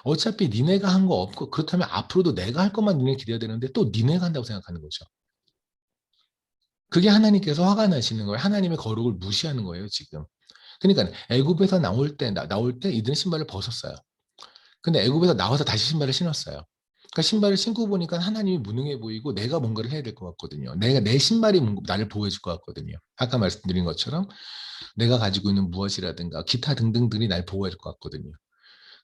어차피 니네가 한 거 없고 그렇다면 앞으로도 내가 할 것만 니네 기대해야 되는데 또 니네가 한다고 생각하는 거죠. 그게 하나님께서 화가 나시는 거예요. 하나님의 거룩을 무시하는 거예요, 지금. 그러니까 애굽에서 나올 때 이들은 신발을 벗었어요. 근데 애굽에서 나와서 다시 신발을 신었어요. 그러니까 신발을 신고 보니까 하나님이 무능해 보이고 내가 뭔가를 해야 될 것 같거든요. 내 신발이 나를 보호해 줄 것 같거든요. 아까 말씀드린 것처럼 내가 가지고 있는 무엇이라든가 기타 등등들이 날 보호해 줄 것 같거든요.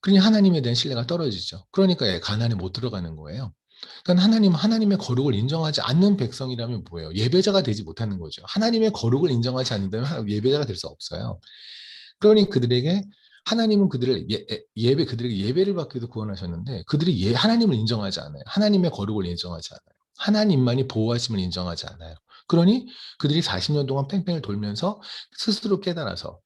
그러니 하나님에 대한 신뢰가 떨어지죠. 그러니까 가나안에 못 들어가는 거예요. 그러니까 하나님의 거룩을 인정하지 않는 백성이라면 뭐예요? 예배자가 되지 못하는 거죠. 하나님의 거룩을 인정하지 않는다면 예배자가 될 수 없어요. 그러니 그들에게 하나님은 그들에게 예배를 받기도 구원하셨는데 그들이 하나님을 인정하지 않아요. 하나님의 거룩을 인정하지 않아요. 하나님만이 보호하심을 인정하지 않아요. 그러니 그들이 40년 동안 팽팽을 돌면서 스스로 깨달아서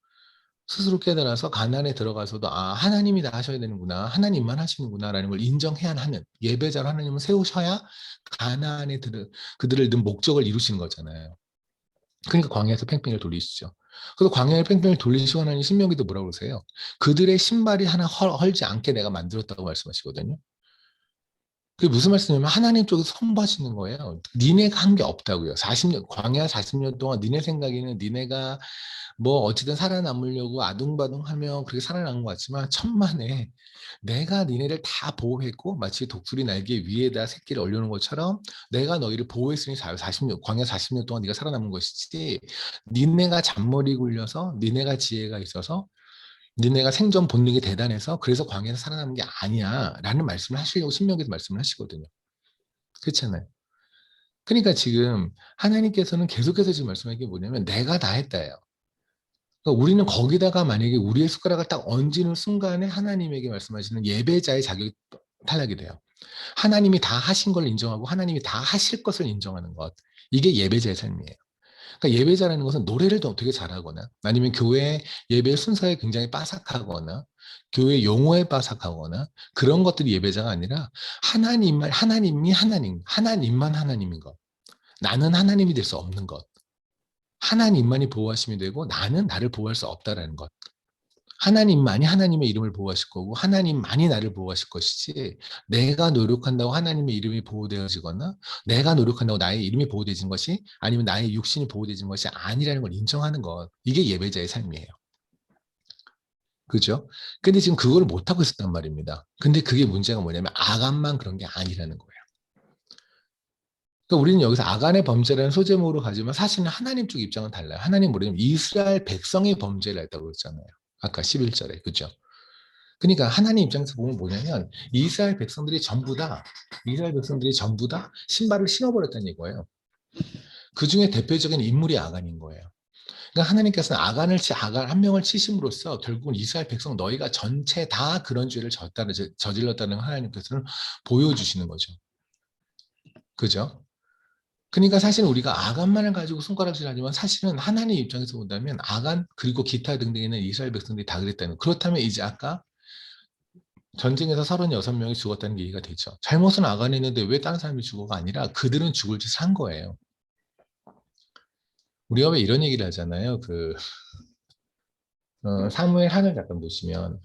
가나안에 들어가서도 하나님이 다 하셔야 되는구나. 하나님만 하시는구나라는 걸 인정해야 하는 예배자로 하나님을 세우셔야 가나안에 그들을 넣은 목적을 이루시는 거잖아요. 그러니까 광야에서 팽팽을 돌리시죠. 그래서 광야에 팽팽을 돌리시고 하나님 신명기도 뭐라고 그러세요? 그들의 신발이 하나 헐지 않게 내가 만들었다고 말씀하시거든요. 그게 무슨 말씀이냐면 하나님 쪽에서 선포하시는 거예요. 니네가 한 게 없다고요. 40년 광야 40년 동안 니네 생각에는 니네가 뭐 어쨌든 살아남으려고 아둥바둥하며 그렇게 살아남은 것 같지만 천만에 내가 니네를 다 보호했고 마치 독수리 날개 위에다 새끼를 올려놓은 것처럼 내가 너희를 보호했으니 40년 광야 40년 동안 네가 살아남은 것이지 니네가 잔머리 굴려서 니네가 지혜가 있어서 니네가 생존 본능이 대단해서 그래서 광야에서 살아남은 게 아니야 라는 말씀을 하시려고 신명기에서 말씀을 하시거든요. 그렇잖아요. 그러니까 지금 하나님께서는 계속해서 지금 말씀하는 게 뭐냐면 내가 다 했다예요. 그러니까 우리는 거기다가 만약에 우리의 숟가락을 딱 얹는 순간에 하나님에게 말씀하시는 예배자의 자격이 탈락이 돼요. 하나님이 다 하신 걸 인정하고 하나님이 다 하실 것을 인정하는 것. 이게 예배자의 삶이에요. 그러니까 예배자라는 것은 노래를 되게 잘하거나 아니면 교회 예배 순서에 굉장히 빠삭하거나 교회 용어에 빠삭하거나 그런 것들이 예배자가 아니라 하나님만 하나님인 것. 나는 하나님이 될 수 없는 것. 하나님만이 보호하심이 되고 나는 나를 보호할 수 없다라는 것. 하나님만이 하나님의 이름을 보호하실 거고 하나님만이 나를 보호하실 것이지 내가 노력한다고 하나님의 이름이 보호되어지거나 내가 노력한다고 나의 이름이 보호되는 것이 아니면 나의 육신이 보호되는 것이 아니라는 걸 인정하는 것. 이게 예배자의 삶이에요. 그죠? 근데 지금 그걸 못하고 있었단 말입니다. 근데 그게 문제가 뭐냐면 아간만 그런 게 아니라는 거예요. 그러니까 우리는 여기서 아간의 범죄라는 소제목으로 가지만 사실은 하나님 쪽 입장은 달라요. 하나님 뭐냐면 이스라엘 백성의 범죄를 했다고 그랬잖아요. 아까 11절에. 그죠? 그러니까 하나님 입장에서 보면 뭐냐면 이스라엘 백성들이 전부 다 신발을 신어버렸다는 이거예요. 그 중에 대표적인 인물이 아간인 거예요. 그러니까 하나님께서는 아간 한 명을 치심으로써 결국은 이스라엘 백성 너희가 전체 다 그런 죄를 저질렀다는 걸 하나님께서는 보여주시는 거죠. 그죠? 그러니까 사실 우리가 아간만을 가지고 손가락질하지만 사실은 하나님 입장에서 본다면 아간 그리고 기타 등등 있는 이스라엘 백성들이 다 그랬다는. 그렇다면 이제 아까 전쟁에서 36명이 죽었다는 얘기가 되죠. 잘못은 아간이 했는데 왜 다른 사람이 죽어가 아니라 그들은 죽을 짓을 한 거예요. 우리가 왜 이런 얘기를 하잖아요. 사무엘 하는 잠깐 보시면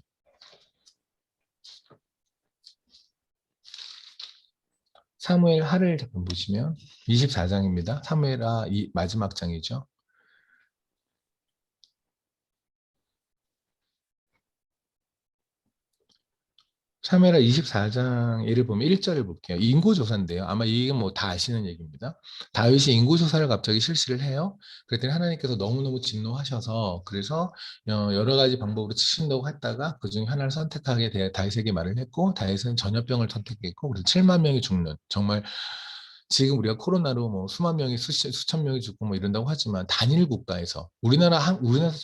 사무엘 하를 잠깐 보시면 24장입니다. 사무엘하 이 마지막 장이죠. 사무엘하 24장 예를 보면 1절을 볼게요. 인구조사인데요. 아마 이게 뭐 다 아시는 얘기입니다. 다윗이 인구조사를 갑자기 실시를 해요. 그랬더니 하나님께서 너무너무 진노하셔서 그래서 여러 가지 방법으로 치신다고 했다가 그중에 하나를 선택하게 돼 다윗에게 말을 했고 다윗은 전염병을 선택했고 그래서 7만 명이 죽는 정말 지금 우리가 코로나로 뭐 수만 명이 수천 명이 죽고 뭐 이런다고 하지만 단일 국가에서 우리나라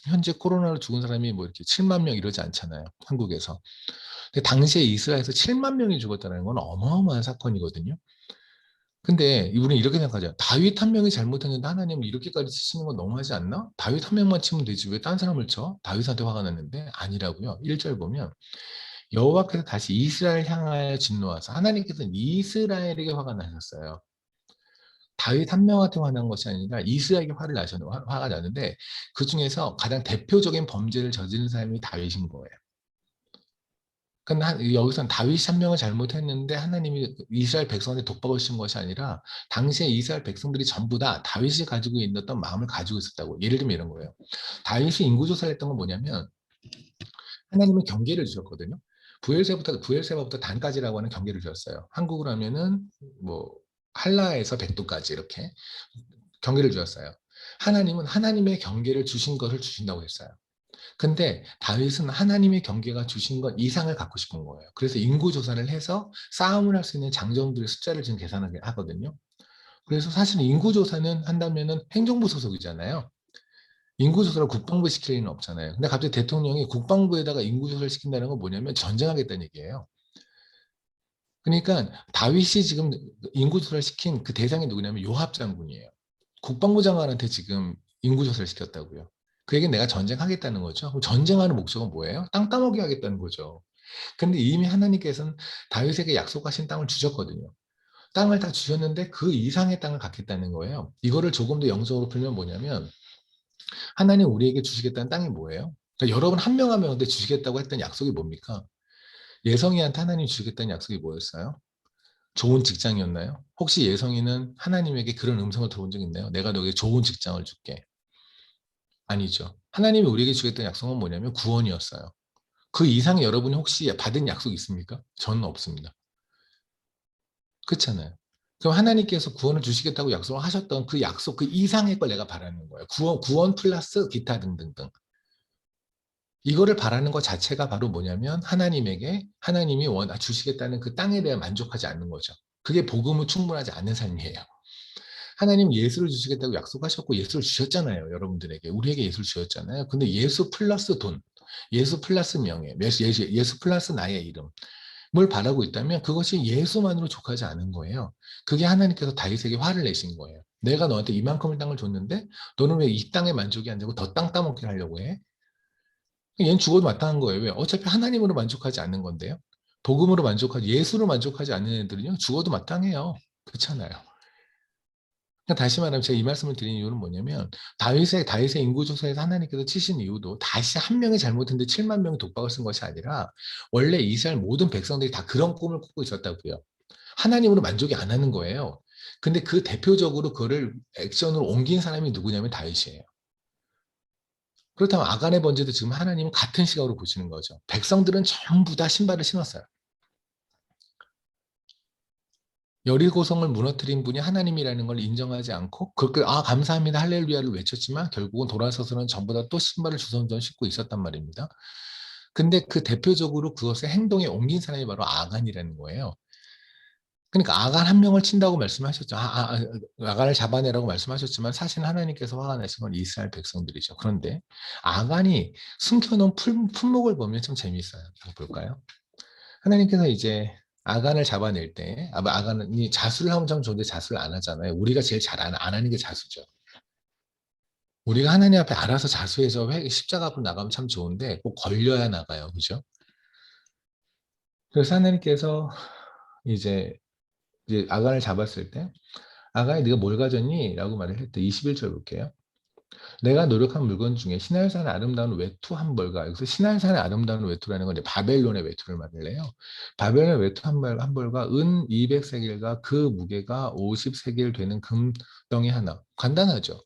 현재 코로나로 죽은 사람이 뭐 이렇게 7만 명 이러지 않잖아요. 한국에서. 근데 당시에 이스라엘에서 7만 명이 죽었다는 건 어마어마한 사건이거든요. 근데 우리는 이렇게 생각하죠. 다윗 한 명이 잘못했는데 하나님은 이렇게까지 치시는 건 너무하지 않나? 다윗 한 명만 치면 되지 왜 딴 사람을 쳐? 다윗한테 화가 났는데 아니라고요. 1절 보면 여호와께서 다시 이스라엘 향하여 진노하사 하나님께서는 이스라엘에게 화가 나셨어요. 다윗 한 명한테 화난 것이 아니라 이스라엘에게 화가 나는데 그 중에서 가장 대표적인 범죄를 저지른 사람이 다윗인 거예요. 근데 여기서는 다윗이 한 명을 잘못했는데 하나님이 이스라엘 백성한테 독박을 씌운 것이 아니라 당시에 이스라엘 백성들이 전부 다 다윗이 가지고 있었던 마음을 가지고 있었다고. 예를 들면 이런 거예요. 다윗이 인구조사를 했던 건 뭐냐면 하나님은 경계를 주셨거든요. 부엘세바부터 단까지라고 하는 경계를 주셨어요. 한국으로 하면은 뭐 한라에서 백두까지 이렇게 경계를 주셨어요. 하나님은 하나님의 경계를 주신 것을 주신다고 했어요. 근데 다윗은 하나님의 경계가 주신 것 이상을 갖고 싶은 거예요. 그래서 인구조사를 해서 싸움을 할 수 있는 장정들의 숫자를 지금 계산하게 하거든요. 그래서 사실 인구조사는 한다면은 행정부 소속이잖아요. 인구조사를 국방부 시킬 일은 없잖아요. 근데 갑자기 대통령이 국방부에다가 인구조사를 시킨다는 건 뭐냐면 전쟁하겠다는 얘기예요. 그러니까 다윗이 지금 인구조사를 시킨 그 대상이 누구냐면 요압 장군이에요. 국방부 장관한테 지금 인구조사를 시켰다고요. 그 얘기는 내가 전쟁하겠다는 거죠. 그럼 전쟁하는 목적은 뭐예요? 땅 따먹게 하겠다는 거죠. 근데 이미 하나님께서는 다윗에게 약속하신 땅을 주셨거든요. 땅을 다 주셨는데 그 이상의 땅을 갖겠다는 거예요. 이거를 조금 더 영적으로 풀면 뭐냐면 하나님 우리에게 주시겠다는 땅이 뭐예요? 그러니까 여러분 한 명 한 명한테 주시겠다고 했던 약속이 뭡니까? 예성이한테 하나님 주시겠다는 약속이 뭐였어요? 좋은 직장이었나요? 혹시 예성이는 하나님에게 그런 음성을 들어본 적 있나요? 내가 너에게 좋은 직장을 줄게. 아니죠. 하나님이 우리에게 주겠다는 약속은 뭐냐면 구원이었어요. 그 이상의 여러분이 혹시 받은 약속 있습니까? 저는 없습니다. 그렇잖아요. 그럼 하나님께서 구원을 주시겠다고 약속을 하셨던 그 약속, 그 이상의 걸 내가 바라는 거예요. 구원 플러스 기타 등등등. 이거를 바라는 것 자체가 바로 뭐냐면 하나님에게 하나님이 주시겠다는 그 땅에 대해 만족하지 않는 거죠. 그게 복음은 충분하지 않는 삶이에요. 하나님 예수를 주시겠다고 약속하셨고 예수를 주셨잖아요. 여러분들에게. 우리에게 예수를 주셨잖아요. 근데 예수 플러스 돈, 예수 플러스 명예, 예수 플러스 나의 이름. 뭘 바라고 있다면 그것이 예수만으로 족하지 않은 거예요. 그게 하나님께서 다윗에게 화를 내신 거예요. 내가 너한테 이만큼의 땅을 줬는데 너는 왜 이 땅에 만족이 안 되고 더 땅 따먹게 하려고 해? 얘는 죽어도 마땅한 거예요. 왜? 어차피 하나님으로 만족하지 않는 건데요. 복음으로 만족하지 예수로 만족하지 않는 애들은요. 죽어도 마땅해요. 그렇잖아요. 그러니까 다시 말하면 제가 이 말씀을 드린 이유는 뭐냐면 다윗의 인구조사에서 하나님께서 치신 이유도 다시 한 명이 잘못했는데 7만 명이 독박을 쓴 것이 아니라 원래 이스라엘 모든 백성들이 다 그런 꿈을 꾸고 있었다고요. 하나님으로 만족이 안 하는 거예요. 근데 그 대표적으로 그거를 액션으로 옮긴 사람이 누구냐면 다윗이에요. 그렇다면 아간의 번제도 지금 하나님은 같은 시각으로 보시는 거죠. 백성들은 전부 다 신발을 신었어요. 여리고성을 무너뜨린 분이 하나님이라는 걸 인정하지 않고 그렇게 감사합니다 할렐루야를 외쳤지만 결국은 돌아서서는 전부 다 또 신발을 주섬주섬 신고 있었단 말입니다. 근데 그 대표적으로 그것을 행동에 옮긴 사람이 바로 아간이라는 거예요. 그러니까 아간 한 명을 친다고 말씀하셨죠. 아간을 잡아내라고 말씀하셨지만 사실 하나님께서 화가 나신 건 이스라엘 백성들이죠. 그런데 아간이 숨겨놓은 품목을 보면 좀 재미있어요. 볼까요? 하나님께서 이제 아간을 잡아낼 때 아간이 자수를 하면 참 좋은데 자수를 안 하잖아요. 우리가 제일 잘 안 하는 게 자수죠. 우리가 하나님 앞에 알아서 자수해서 십자가 앞으로 나가면 참 좋은데 꼭 걸려야 나가요. 그죠? 그래서 하나님께서 이제 아간을 잡았을 때 아간이 네가 뭘 가졌니? 라고 말을 했대. 21절 볼게요. 내가 노력한 물건 중에 신할산의 아름다운 외투 한 벌과, 여기서 신할산의 아름다운 외투라는 건 이제 바벨론의 외투를 말해요. 바벨론의 외투 한 벌과 은 200세겔과 그 무게가 50세겔 되는 금덩이 하나. 간단하죠.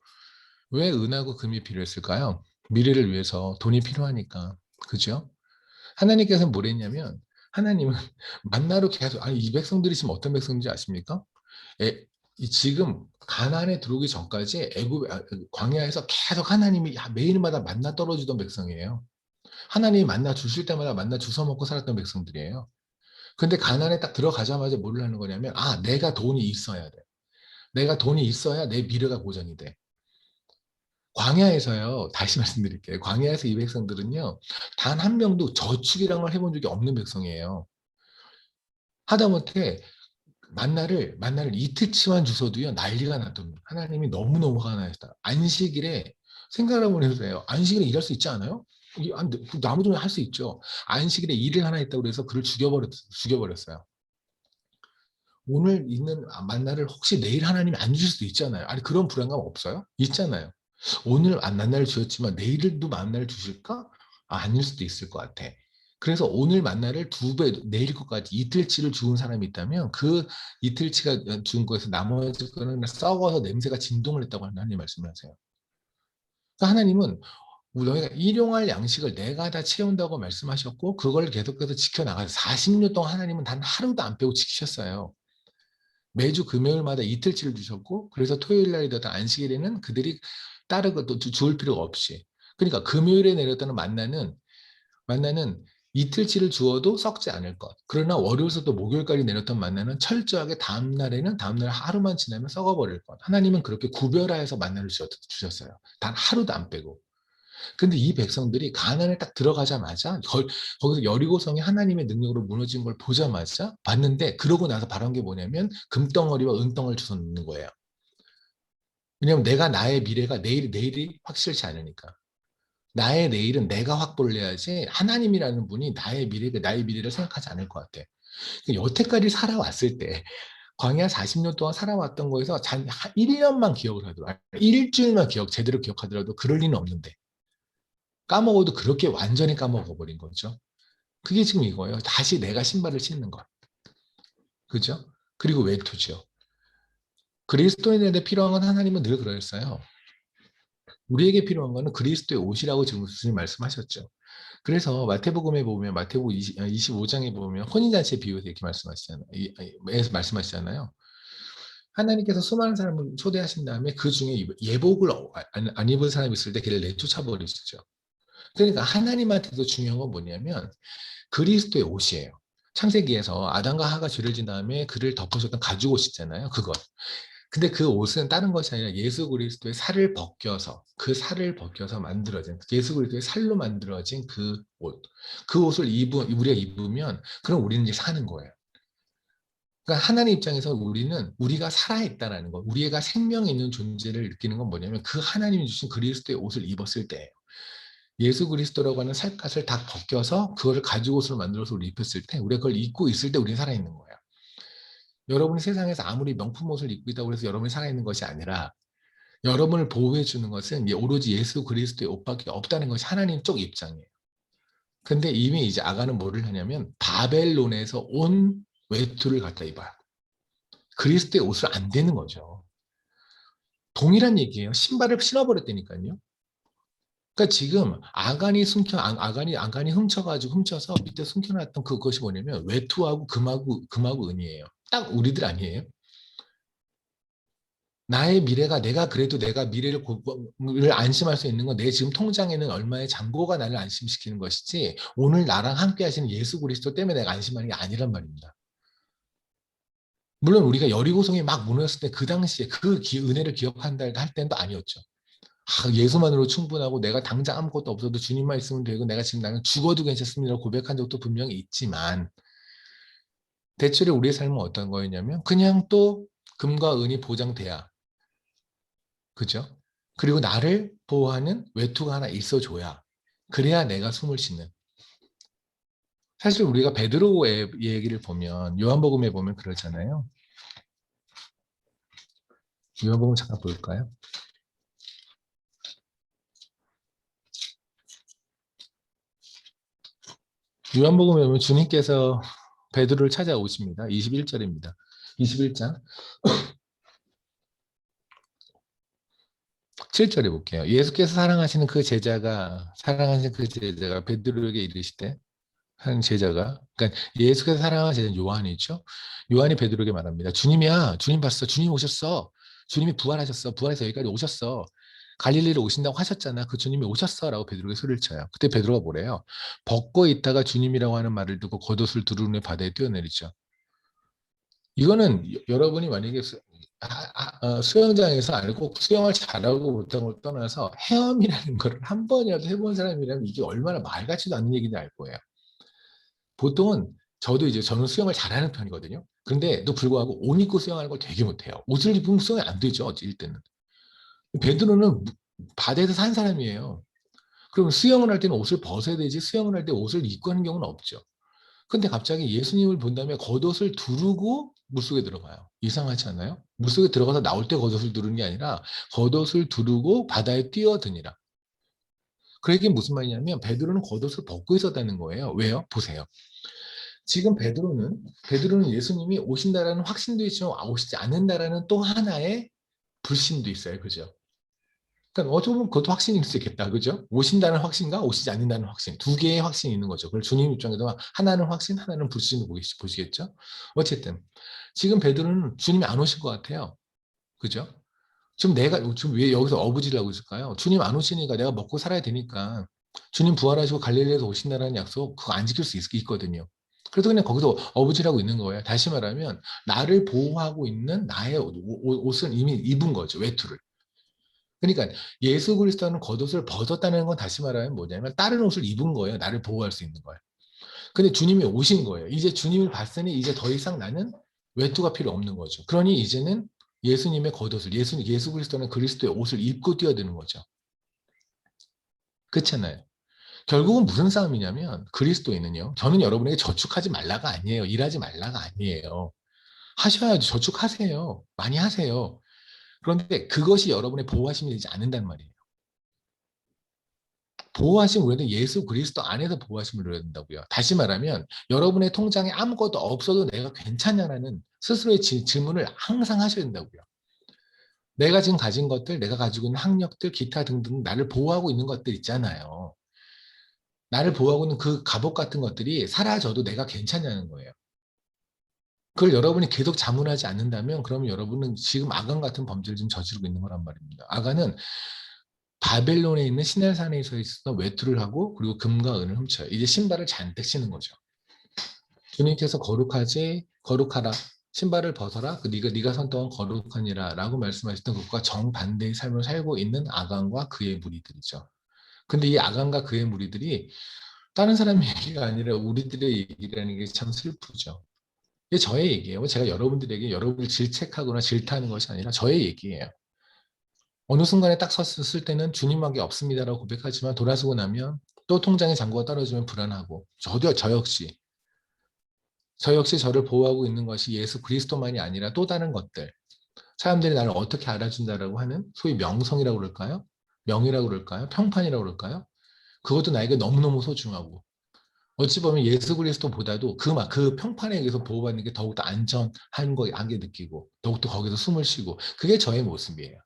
왜 은하고 금이 필요했을까요? 미래를 위해서 돈이 필요하니까. 그죠? 하나님께서는 뭘 했냐면, 하나님은 만나로 계속, 아니, 이 백성들이 지금 어떤 백성인지 아십니까? 지금 가나안에 들어오기 전까지 광야에서 계속 하나님이 매일마다 만나 떨어지던 백성이에요. 하나님이 만나 주실 때마다 만나 주워 먹고 살았던 백성들이에요. 근데 가나안에 딱 들어가자마자 뭘 하는 거냐면, 내가 돈이 있어야 돼. 내가 돈이 있어야 내 미래가 보장이 돼. 광야에서요, 다시 말씀드릴게요. 광야에서 이 백성들은요, 단 한 명도 저축이라는 걸 해본 적이 없는 백성이에요. 하다못해 만나를 이틀치만 주셔도요, 난리가 나더니 하나님이 너무너무 화가 나셨다. 안식일에 생각을 한번 해보세요. 안식일에 일할 수 있지 않아요? 아무도 할 수 있죠. 안식일에 일을 하나 했다고 그래서 그를 죽여버렸어요. 오늘 있는 만나를 혹시 내일 하나님이 안 주실 수도 있잖아요. 아니, 그런 불안감 없어요? 있잖아요. 오늘 만나를 주셨지만 내일도 만나를 주실까? 아닐 수도 있을 것 같아. 그래서 오늘 만나를 2배, 내일 것까지 이틀치를 주운 사람이 있다면 그 이틀치가 주운 거에서 나머지 거는 썩어서 냄새가 진동을 했다고 하나님 말씀을 하세요. 그러니까 하나님은 너희가 일용할 양식을 내가 다 채운다고 말씀하셨고 그걸 계속해서 지켜나가서 40년 동안 하나님은 단 하루도 안 빼고 지키셨어요. 매주 금요일마다 이틀치를 주셨고 그래서 토요일 날이든 안식일에는 그들이 따르고 또 주울 필요가 없이 그러니까 금요일에 내렸다는 만나는 이틀치를 주어도 썩지 않을 것. 그러나 월요일부터 목요일까지 내렸던 만나는 철저하게 다음날 하루만 지나면 썩어버릴 것. 하나님은 그렇게 구별하여서 만나를 주셨어요. 단 하루도 안 빼고. 근데 이 백성들이 가나안에 딱 들어가자마자 거기서 여리고성이 하나님의 능력으로 무너진 걸 보자마자 봤는데 그러고 나서 바란 게 뭐냐면 금덩어리와 은덩을 주워 넣는 거예요. 왜냐하면 나의 미래가 내일이 확실치 않으니까. 나의 내일은 내가 확보를 해야지 하나님이라는 분이 나의 미래를 생각하지 않을 것 같아. 여태까지 살아왔을 때 광야 40년 동안 살아왔던 거에서 1년만 기억을 하더라도 일주일만 제대로 기억하더라도 그럴 리는 없는데 까먹어도 그렇게 완전히 까먹어버린 거죠. 그게 지금 이거예요. 다시 내가 신발을 신는 것. 그죠? 그리고 외투죠. 그리스도인에게 필요한 건 하나님은 늘 그러셨어요. 우리에게 필요한 거는 그리스도의 옷이라고 지금 주님 말씀하셨죠. 그래서 마태복음에 보면 마태복음 25장에 보면 혼인잔치의 비유에서 이렇게 말씀하시잖아요. 하나님께서 수많은 사람을 초대하신 다음에 그 중에 예복을 안 입은 사람이 있을 때 걔를 내쫓아 버리시죠. 그러니까 하나님한테도 중요한 건 뭐냐면 그리스도의 옷이에요. 창세기에서 아담과 하가 죄를 진 다음에 그를 덮으셨던 가죽옷 있잖아요. 그것. 근데 그 옷은 다른 것이 아니라 예수 그리스도의 살을 벗겨서 그 살을 벗겨서 만들어진 예수 그리스도의 살로 만들어진 그 옷. 그 옷을 우리가 입으면 그럼 우리는 이제 사는 거예요. 그러니까 하나님 입장에서 우리가 살아있다라는 것, 우리가 생명이 있는 존재를 느끼는 건 뭐냐면 그 하나님이 주신 그리스도의 옷을 입었을 때예요. 예수 그리스도라고 하는 살갗을 다 벗겨서 그거를 가죽옷으로 만들어서 우리 입혔을 때 우리가 그걸 입고 있을 때 우리는 살아있는 거예요. 여러분이 세상에서 아무리 명품 옷을 입고 있다고 해서 여러분이 살아있는 것이 아니라 여러분을 보호해 주는 것은 오로지 예수 그리스도의 옷밖에 없다는 것이 하나님 쪽 입장이에요. 근데 이미 이제 아가는 뭐를 하냐면 바벨론에서 온 외투를 갖다 입어요. 그리스도의 옷을 안 되는 거죠. 동일한 얘기예요. 신발을 신어버렸다니까요. 그러니까 지금 아간이 훔쳐서 밑에 숨겨놨던 그것이 뭐냐면 외투하고 금하고 은이에요. 딱 우리들 아니에요? 나의 미래가 내가 미래를 안심할 수 있는 건 내 지금 통장에는 얼마의 잔고가 나를 안심시키는 것이지 오늘 나랑 함께 하시는 예수 그리스도 때문에 내가 안심하는 게 아니란 말입니다. 물론 우리가 여리고성이 막 무너졌을 때 그 당시에 은혜를 기억한다 할 때는 또 아니었죠. 예수만으로 충분하고 내가 당장 아무것도 없어도 주님만 있으면 되고 내가 지금 나는 죽어도 괜찮습니다 고백한 적도 분명히 있지만 대체로 우리의 삶은 어떤 거였냐면 그냥 또 금과 은이 보장돼야 그죠? 그리고 나를 보호하는 외투가 하나 있어줘야 그래야 내가 숨을 쉬는 사실 우리가 베드로의 얘기를 보면 요한복음에 보면 그러잖아요. 요한복음 잠깐 볼까요? 요한복음에 보면 주님께서 베드로를 찾아오십니다. 21절입니다. 21장 7절에 볼게요. 예수께서 사랑하신 그 제자가 베드로에게 이르시되, 한 제자가, 그러니까 예수께서 사랑하는 제자는 요한이죠. 요한이 베드로에게 말합니다. 주님이야, 주님 봤어, 주님 오셨어, 주님이 부활하셨어, 부활해서 여기까지 오셨어, 갈릴리로 오신다고 하셨잖아, 그 주님이 오셨어라고 베드로에게 소리를 쳐요. 그때 베드로가 뭐래요? 벗고 있다가 주님이라고 하는 말을 듣고 겉옷을 두루누이 바다에 뛰어내리죠. 이거는 여러분이 만약에 수영장에서 아니 꼭 수영을 잘하고 못한 걸 떠나서 헤엄이라는 거를 한 번이라도 해본 사람이라면 이게 얼마나 말 같지도 않는 얘기인지 알 거예요. 보통은 저는 수영을 잘하는 편이거든요. 근데도 불구하고 옷 입고 수영하는 걸 되게 못해요. 옷을 입으면 수영이 안 되죠, 어찌 때는. 베드로는 바다에서 산 사람이에요. 그럼 수영을 할 때는 옷을 벗어야 되지 수영을 할 때 옷을 입고 하는 경우는 없죠. 근데 갑자기 예수님을 본 다음에 겉옷을 두르고 물속에 들어가요. 이상하지 않아요? 물속에 들어가서 나올 때 겉옷을 두르는 게 아니라 겉옷을 두르고 바다에 뛰어드니라. 그 얘기는 무슨 말이냐면 베드로는 겉옷을 벗고 있었다는 거예요. 왜요? 보세요. 지금 베드로는 예수님이 오신다라는 확신도 있지만 오시지 않는다라는 또 하나의 불신도 있어요. 그죠? 그러니까 어쩌면 그것도 확신일 수 있겠다. 그죠? 오신다는 확신과 오시지 않는다는 확신. 두 개의 확신이 있는 거죠. 그걸 주님 입장에서 하나는 확신, 하나는 불신을 보시겠죠? 어쨌든 지금 베드로는 주님이 안 오실 것 같아요. 그죠? 지금 왜 여기서 어부지를 하고 있을까요? 주님 안 오시니까 내가 먹고 살아야 되니까 주님 부활하시고 갈릴리에서 오신다는 약속 그거 안 지킬 수 있거든요. 그래서 그냥 거기서 어부지라고 있는 거예요. 다시 말하면 나를 보호하고 있는 나의 옷은 이미 입은 거죠. 외투를. 그러니까 예수 그리스도는 겉옷을 벗었다는 건 다시 말하면 뭐냐면 다른 옷을 입은 거예요. 나를 보호할 수 있는 거예요. 근데 주님이 오신 거예요. 이제 주님을 봤으니 이제 더 이상 나는 외투가 필요 없는 거죠. 그러니 이제는 예수님의 겉옷을 예수 그리스도는 그리스도의 옷을 입고 뛰어드는 거죠. 그렇잖아요. 결국은 무슨 싸움이냐면 그리스도인은요. 저는 여러분에게 저축하지 말라가 아니에요. 일하지 말라가 아니에요. 하셔야죠. 저축하세요. 많이 하세요. 그런데 그것이 여러분의 보호하심이 되지 않는단 말이에요. 보호하심 우리는 예수 그리스도 안에서 보호하심을 누려야 된다고요. 다시 말하면 여러분의 통장에 아무것도 없어도 내가 괜찮냐라는 스스로의 질문을 항상 하셔야 된다고요. 내가 지금 가진 것들, 내가 가지고 있는 학력들, 기타 등등 나를 보호하고 있는 것들 있잖아요. 나를 보호하고 있는 그 갑옷 같은 것들이 사라져도 내가 괜찮냐는 거예요. 그걸 여러분이 계속 자문하지 않는다면 그러면 여러분은 지금 아간 같은 범죄를 좀 저지르고 있는 거란 말입니다. 아간은 바벨론에 있는 시내산에서 있어 외투를 하고 그리고 금과 은을 훔쳐요. 이제 신발을 잔뜩 신는 거죠. 주님께서 거룩하라 신발을 벗어라 그 네가 선동한 거룩하니라라고 말씀하셨던 것과 정반대의 삶을 살고 있는 아간과 그의 무리들이죠. 근데 이 아간과 그의 무리들이 다른 사람의 얘기가 아니라 우리들의 얘기라는 게 참 슬프죠. 이게 저의 얘기예요. 제가 여러분들에게 여러분을 질책하거나 질타하는 것이 아니라 저의 얘기예요. 어느 순간에 딱 섰을 때는 주님밖에 없습니다라고 고백하지만 돌아서고 나면 또 통장에 잔고가 떨어지면 불안하고 저 역시 저를 보호하고 있는 것이 예수 그리스도만이 아니라 또 다른 것들 사람들이 나를 어떻게 알아준다라고 하는 소위 명성이라고 그럴까요? 명이라고 그럴까요? 평판이라고 그럴까요? 그것도 나에게 너무너무 소중하고 어찌 보면 예수 그리스도보다도 그 평판에 의해서 보호받는 게 더욱더 안전한 게 느끼고 더욱더 거기서 숨을 쉬고 그게 저의 모습이에요.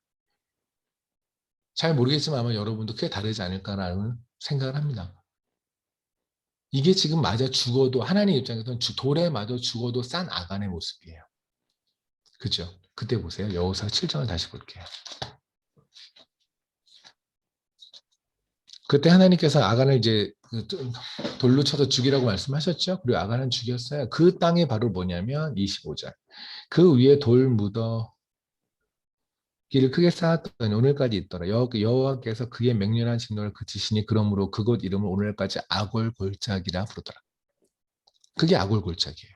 잘 모르겠지만 아마 여러분도 크게 다르지 않을까라는 생각을 합니다. 이게 지금 맞아 죽어도 하나님 입장에서는 돌에 맞아 죽어도 싼 아간의 모습이에요. 그죠? 그때 보세요. 여호수아 7장을 다시 볼게요. 그때 하나님께서 아간을 이제 돌로 쳐서 죽이라고 말씀하셨죠. 그리고 아간은 죽였어요. 그 땅이 바로 뭐냐면 25절. 그 위에 돌 묻어 길을 크게 쌓았더니 오늘까지 있더라. 여호와께서 그의 맹렬한 진노를 그치시니 그러므로 그곳 이름을 오늘까지 아골골짜기라 부르더라. 그게 아골골짜기예요.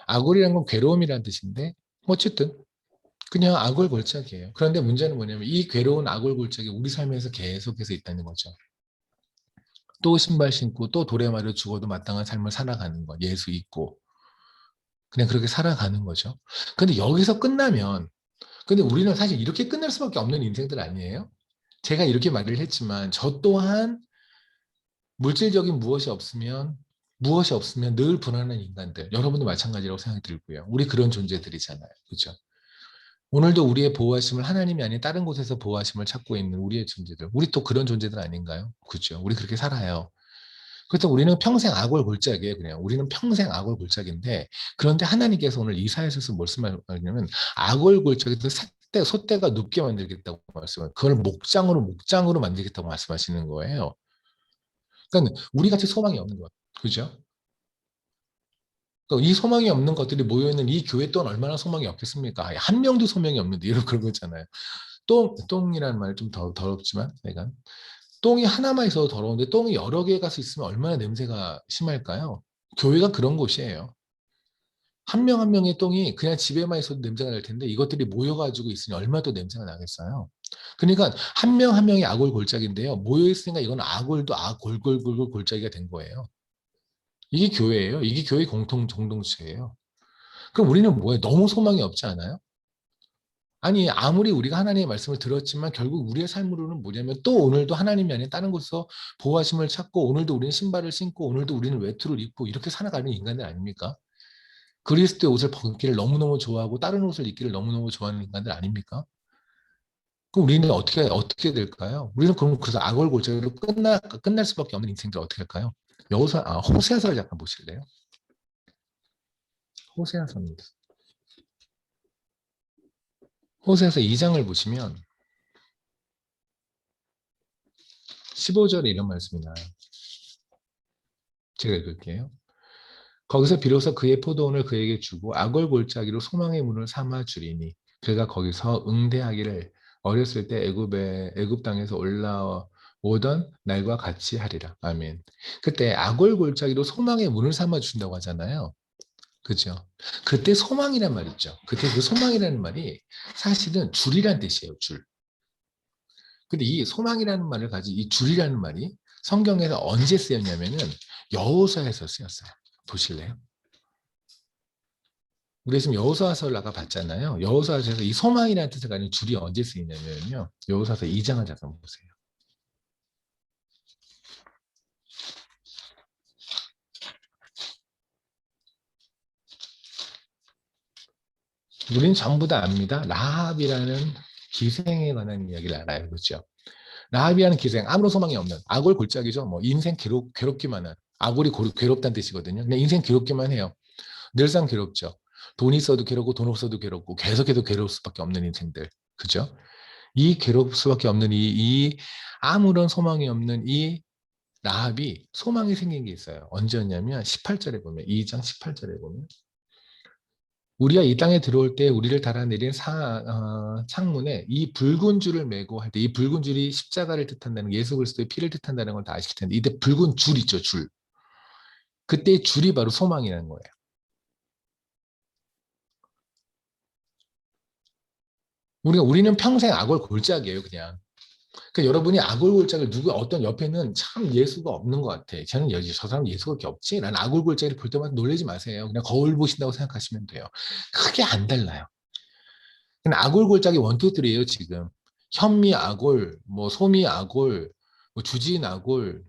아골이란 건 괴로움이라는 뜻인데 어쨌든 그냥 아골골짜기예요. 그런데 문제는 뭐냐면 이 괴로운 아골골짜기 우리 삶에서 계속해서 있다는 거죠. 또 신발 신고 또 돌에 맞아 죽어도 마땅한 삶을 살아가는 거. 예수 믿고 그냥 그렇게 살아가는 거죠. 근데 여기서 끝나면 근데 우리는 사실 이렇게 끝날 수밖에 없는 인생들 아니에요? 제가 이렇게 말을 했지만 저 또한 물질적인 무엇이 없으면 늘 불안한 인간들. 여러분도 마찬가지라고 생각이 들고요. 우리 그런 존재들이잖아요. 그렇죠? 오늘도 우리의 보호하심을 하나님이 아닌 다른 곳에서 보호하심을 찾고 있는 우리의 존재들. 우리 또 그런 존재들 아닌가요? 그렇죠? 우리 그렇게 살아요. 그래서 우리는 평생 악월골짜기예요. 그냥 우리는 평생 악월골짜기인데, 그런데 하나님께서 오늘 이사야서에서 말씀하냐면 악월골짜기도 소떼가 눕게 만들겠다고 말씀을, 그걸 목장으로 만들겠다고 말씀하시는 거예요. 그러니까 우리 같이 소망이 없는 거예요. 그죠? 그러니까 이 소망이 없는 것들이 모여있는 이 교회 또한 얼마나 소망이 없겠습니까? 한 명도 소망이 없는데 이런 그런 거잖아요. 똥이라는 말 좀 더럽지만 내가 똥이 하나만 있어도 더러운데 똥이 여러 개가 있으면 얼마나 냄새가 심할까요? 교회가 그런 곳이에요. 한 명 한 명의 똥이 그냥 집에만 있어도 냄새가 날 텐데 이것들이 모여가지고 있으니 얼마나 더 냄새가 나겠어요. 그러니까 한 명 한 명이 악골 골짜기인데요. 모여있으니까 이건 악골도 골골골골 골짜기가 된 거예요. 이게 교회예요. 이게 교회 공동체예요. 그럼 우리는 뭐예요? 너무 소망이 없지 않아요? 아니 아무리 우리가 하나님의 말씀을 들었지만 결국 우리의 삶으로는 뭐냐면 또 오늘도 하나님이 아닌 다른 곳에서 보호하심을 찾고 오늘도 우리는 신발을 신고 오늘도 우리는 외투를 입고 이렇게 살아가는 인간들 아닙니까? 그리스도의 옷을 벗기를 너무너무 좋아하고 다른 옷을 입기를 너무너무 좋아하는 인간들 아닙니까? 그럼 우리는 어떻게 될까요? 우리는 그럼 그래서 악월골짜기로 끝날 수밖에 없는 인생들 어떻게 할까요? 호세아서를 잠깐 보실래요? 호세아서입니다. 호세아서 2장을 보시면 15절에 이런 말씀이 나와요. 제가 읽을게요. 거기서 비로소 그의 포도원을 그에게 주고 악월 골짜기로 소망의 문을 삼아 주리니 그가 거기서 응대하기를 어렸을 때 애굽 땅에서 올라오던 날과 같이 하리라. 아멘. 그때 악월 골짜기로 소망의 문을 삼아 준다고 하잖아요. 그죠? 그때 소망이란 말 있죠. 그때 그 소망이라는 말이 사실은 줄이란 뜻이에요. 줄. 근데 이 소망이라는 말을 가진 이 줄이라는 말이 성경에서 언제 쓰였냐면은 여호수아에서 쓰였어요. 보실래요? 우리 지금 여호수아서를 아까 봤잖아요. 여호수아서에서 이 소망이라는 뜻을 가진 줄이 언제 쓰이냐면요. 여호수아서 2장을 잠깐 보세요. 우리는 전부 다 압니다. 라합이라는 기생에 관한 이야기를 알아요. 그렇죠? 라합이라는 기생, 아무런 소망이 없는 악월 골짜기죠. 뭐 인생 괴롭기만 한 악월이 괴롭다는 뜻이거든요. 근데 인생 괴롭기만 해요. 늘상 괴롭죠. 돈 있어도 괴롭고 돈 없어도 괴롭고 계속해서 괴로울 수밖에 없는 인생들. 그죠? 이 괴로울 수밖에 없는 이 아무런 소망이 없는 이 라합이 소망이 생긴 게 있어요. 언제였냐면 18절에 보면 2장 18절에 보면 우리가 이 땅에 들어올 때 우리를 달아내린 창문에 이 붉은 줄을 메고 할 때 이 붉은 줄이 십자가를 뜻한다는 예수 그리스도의 피를 뜻한다는 걸 다 아실 텐데 이때 붉은 줄 있죠, 줄. 그때 줄이 바로 소망이라는 거예요. 우리는 평생 악월 골짜기예요, 그냥. 그러니까 여러분이 악월 골짜기를 어떤 옆에는 참 예수가 없는 것 같아. 저 사람 예수가 그렇게 없지? 라는 악월 골짜기를 볼 때마다 놀라지 마세요. 그냥 거울 보신다고 생각하시면 돼요. 크게 안 달라요. 그냥 악월 골짜기 원투들이에요, 지금. 현미 악월, 뭐 소미 악월, 뭐 주진 악월,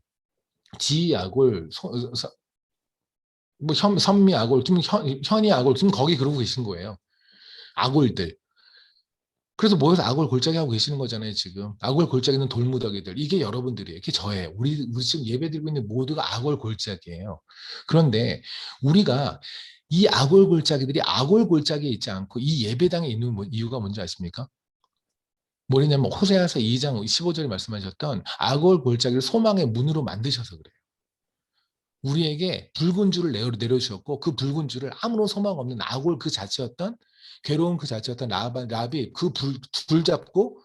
지 악월, 뭐 선미 악월, 지금 현이 악월, 지금 거기 그러고 계신 거예요. 악월들. 그래서 모여서 악을 골짜기 하고 계시는 거잖아요, 지금. 악을 골짜기는 돌무더기들. 이게 여러분들이에요. 이게 저예요. 우리 지금 예배 드리고 있는 모두가 악을 골짜기예요. 그런데 우리가 이 악을 골짜기들이 악을 골짜기에 있지 않고 이 예배당에 있는 이유가 뭔지 아십니까? 뭐냐면 호세아서 2장 15절에 말씀하셨던 악을 골짜기를 소망의 문으로 만드셔서 그래요. 우리에게 붉은 줄을 내려주셨고 그 붉은 줄을 아무런 소망 없는 악을 그 자체였던 괴로운 그 자체였던 라합이 그 불 잡고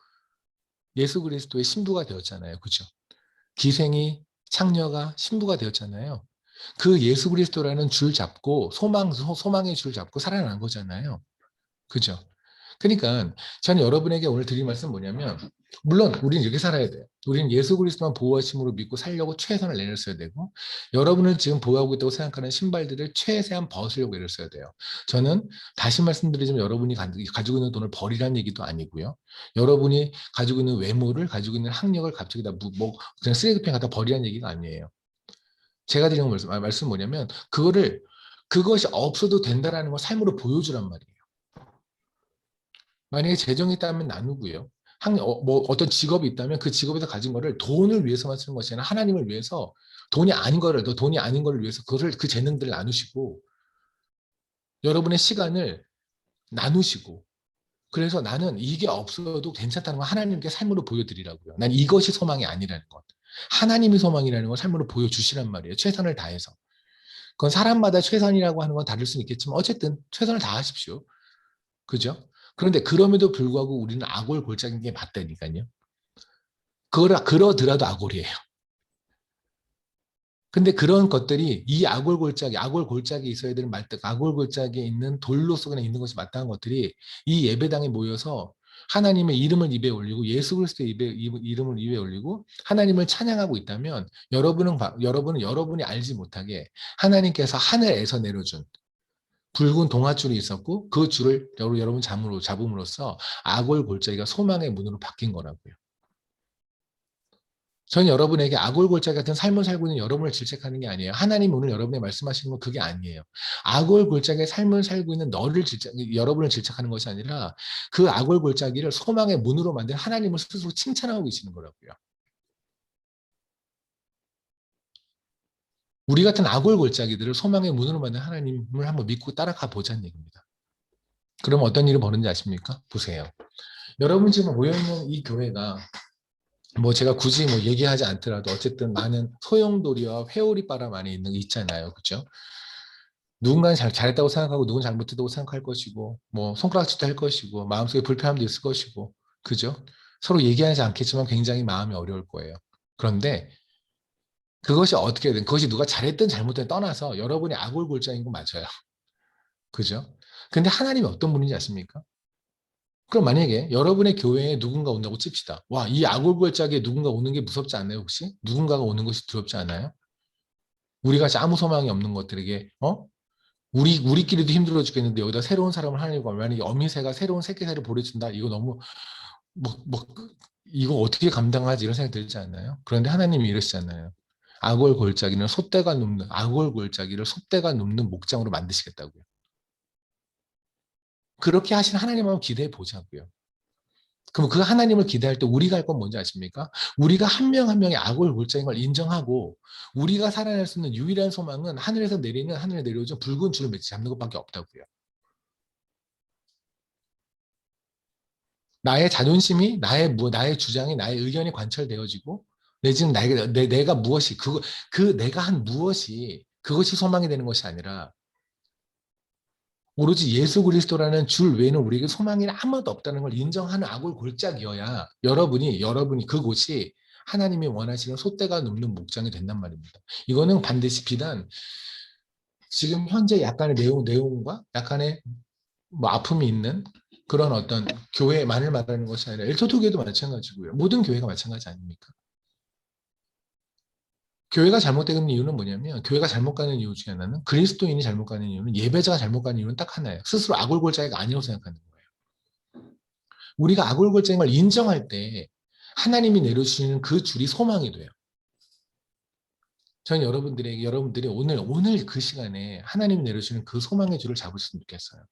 예수 그리스도의 신부가 되었잖아요. 그렇죠? 기생이 창녀가 신부가 되었잖아요. 그 예수 그리스도라는 줄 잡고 소망의 줄 잡고 살아난 거잖아요. 그죠? 그러니까 저는 여러분에게 오늘 드릴 말씀은 뭐냐면 물론 우리는 이렇게 살아야 돼요. 우리는 예수 그리스도만 보호하심으로 믿고 살려고 최선을 내렸어야 되고 여러분을 지금 보호하고 있다고 생각하는 신발들을 최대한 벗으려고 애를 써야 돼요. 저는 다시 말씀드리지만 여러분이 가지고 있는 돈을 버리라는 얘기도 아니고요. 여러분이 가지고 있는 외모를 가지고 있는 학력을 갑자기 다 그냥 쓰레기통에 갖다 버리라는 얘기가 아니에요. 제가 드리는 말씀 뭐냐면 그것이 없어도 된다라는 걸 삶으로 보여주란 말이에요. 만약에 재정이 있다면 나누고요. 뭐 어떤 직업이 있다면 그 직업에서 가진 거를 돈을 위해서만 쓰는 것이 아니라 하나님을 위해서 돈이 아닌 거를 위해서 그 재능들을 나누시고 여러분의 시간을 나누시고 그래서 나는 이게 없어도 괜찮다는 걸 하나님께 삶으로 보여드리라고요. 난 이것이 소망이 아니라는 것. 하나님이 소망이라는 걸 삶으로 보여주시란 말이에요. 최선을 다해서. 그건 사람마다 최선이라고 하는 건 다를 수는 있겠지만 어쨌든 최선을 다하십시오. 그죠? 그런데 그럼에도 불구하고 우리는 아골골짝인 게 맞다니까요. 그러더라도 아골이에요. 근데 그런 것들이 이 아골골짝이 있어야 되는 아골골짝에 있는 돌로 속에 있는 것이 마땅한 것들이 이 예배당에 모여서 하나님의 이름을 입에 올리고 예수 그리스도의 이름을 입에 올리고 하나님을 찬양하고 있다면 여러분은 여러분이 알지 못하게 하나님께서 하늘에서 내려준 붉은 동아줄이 있었고 그 줄을 여러분 잡음으로써 아골골짜기가 소망의 문으로 바뀐 거라고요. 전 여러분에게 아골골짜기 같은 삶을 살고 있는 여러분을 질책하는 게 아니에요. 하나님 오늘 여러분에 말씀하시는 건 그게 아니에요. 아골골짜기의 삶을 살고 있는 여러분을 질책하는 것이 아니라 그 아골골짜기를 소망의 문으로 만든 하나님을 스스로 칭찬하고 계시는 거라고요. 우리 같은 아골골짜기들을 소망의 문으로 만든 하나님을 한번 믿고 따라가 보자는 얘기입니다. 그럼 어떤 일이 벌어지는지 아십니까? 보세요. 여러분 지금 모여있는 이 교회가 뭐 제가 굳이 뭐 얘기하지 않더라도 어쨌든 많은 소용돌이와 회오리바람 안에 있잖아요. 그죠? 누군가는 잘했다고 생각하고 누군가 잘못했다고 생각할 것이고 뭐 손가락질도 할 것이고 마음속에 불편함도 있을 것이고 그죠? 서로 얘기하지 않겠지만 굉장히 마음이 어려울 거예요. 그런데 그것이 어떻게 든 그것이 누가 잘했든 잘못든 떠나서 여러분이 아골골장인 거 맞아요. 그죠? 근데 하나님이 어떤 분인지 아십니까? 그럼 만약에 여러분의 교회에 누군가 온다고 칩시다. 와, 이 아골골짜기에 누군가 오는 게 무섭지 않아요, 혹시? 누군가가 오는 것이 두렵지 않아요? 우리 같이 아무 소망이 없는 것들에게, 우리끼리도 힘들어 죽겠는데 여기다 새로운 사람을 하려고 하면 만약에 어미새가 새로운 새끼새를 보내준다. 이거 너무, 뭐, 이거 어떻게 감당하지? 이런 생각이 들지 않나요? 그런데 하나님이 이러시잖아요. 아골골짜기를 솥대가 눕는 목장으로 만드시겠다고요. 그렇게 하신 하나님 한번 기대해 보자고요. 그럼 그 하나님을 기대할 때 우리가 할 건 뭔지 아십니까? 우리가 한 명 한 명의 악을 골짜인 걸 인정하고 우리가 살아날 수 있는 유일한 소망은 하늘에 내려오죠 붉은 줄을 맺지 잡는 것밖에 없다고요. 나의 자존심이 나의 주장이 나의 의견이 관철되어지고 내지는 내가 무엇이 내가 한 무엇이 그것이 소망이 되는 것이 아니라 오로지 예수 그리스도라는 줄 외에는 우리에게 소망이 아무것도 없다는 걸 인정하는 아골 골짜기여야 여러분이 그곳이 하나님이 원하시는 솥대가 눕는 목장이 된단 말입니다. 이거는 반드시 비단 지금 현재 약간의 내용과 약간의 뭐 아픔이 있는 그런 어떤 교회만을 말하는 것이 아니라 엘토도 교회도 마찬가지고요. 모든 교회가 마찬가지 아닙니까? 교회가 잘못되는 이유는 뭐냐면 교회가 잘못 가는 이유 중에 하나는 그리스도인이 잘못 가는 이유는 예배자가 잘못 가는 이유는 딱 하나예요. 스스로 아골골자가 아니라고 생각하는 거예요. 우리가 아골골자인 걸 인정할 때 하나님이 내려주시는 그 줄이 소망이 돼요. 저는 여러분들이 오늘 그 시간에 하나님이 내려주시는 그 소망의 줄을 잡으셨으면 좋겠어요.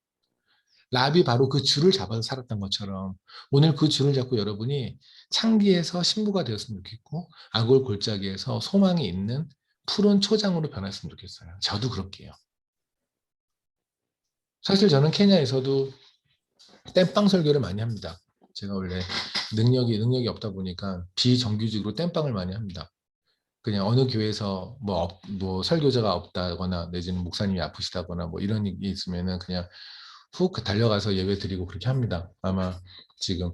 랍이 바로 그 줄을 잡아서 살았던 것처럼 오늘 그 줄을 잡고 여러분이 창기에서 신부가 되었으면 좋겠고 아골 골짜기에서 소망이 있는 푸른 초장으로 변했으면 좋겠어요. 저도 그렇게요. 사실 저는 케냐에서도 땜빵 설교를 많이 합니다. 제가 원래 능력이 없다 보니까 비정규직으로 땜빵을 많이 합니다. 그냥 어느 교회에서 뭐 설교자가 없다거나 내지는 목사님이 아프시다거나 뭐 이런 일이 있으면은 그냥 훅 달려가서 예배 드리고 그렇게 합니다. 아마 지금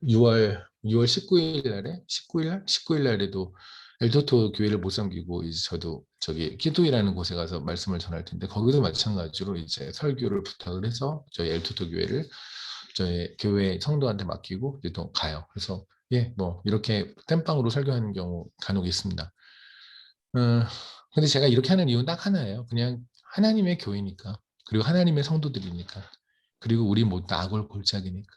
6월 19일 날에 19일 날에도 엘토토 교회를 못 섬기고 이제 저도 저기 기도이라는 곳에 가서 말씀을 전할 텐데 거기도 마찬가지로 이제 설교를 부탁을 해서 저희 엘토토 교회를 저희 교회 성도한테 맡기고 이제 또 가요. 그래서 예, 뭐 이렇게 땜빵으로 설교하는 경우 간혹 있습니다. 근데 제가 이렇게 하는 이유는 딱 하나예요. 그냥 하나님의 교회니까. 그리고 하나님의 성도들이니까. 그리고 우리 모두 악을 골짜기니까.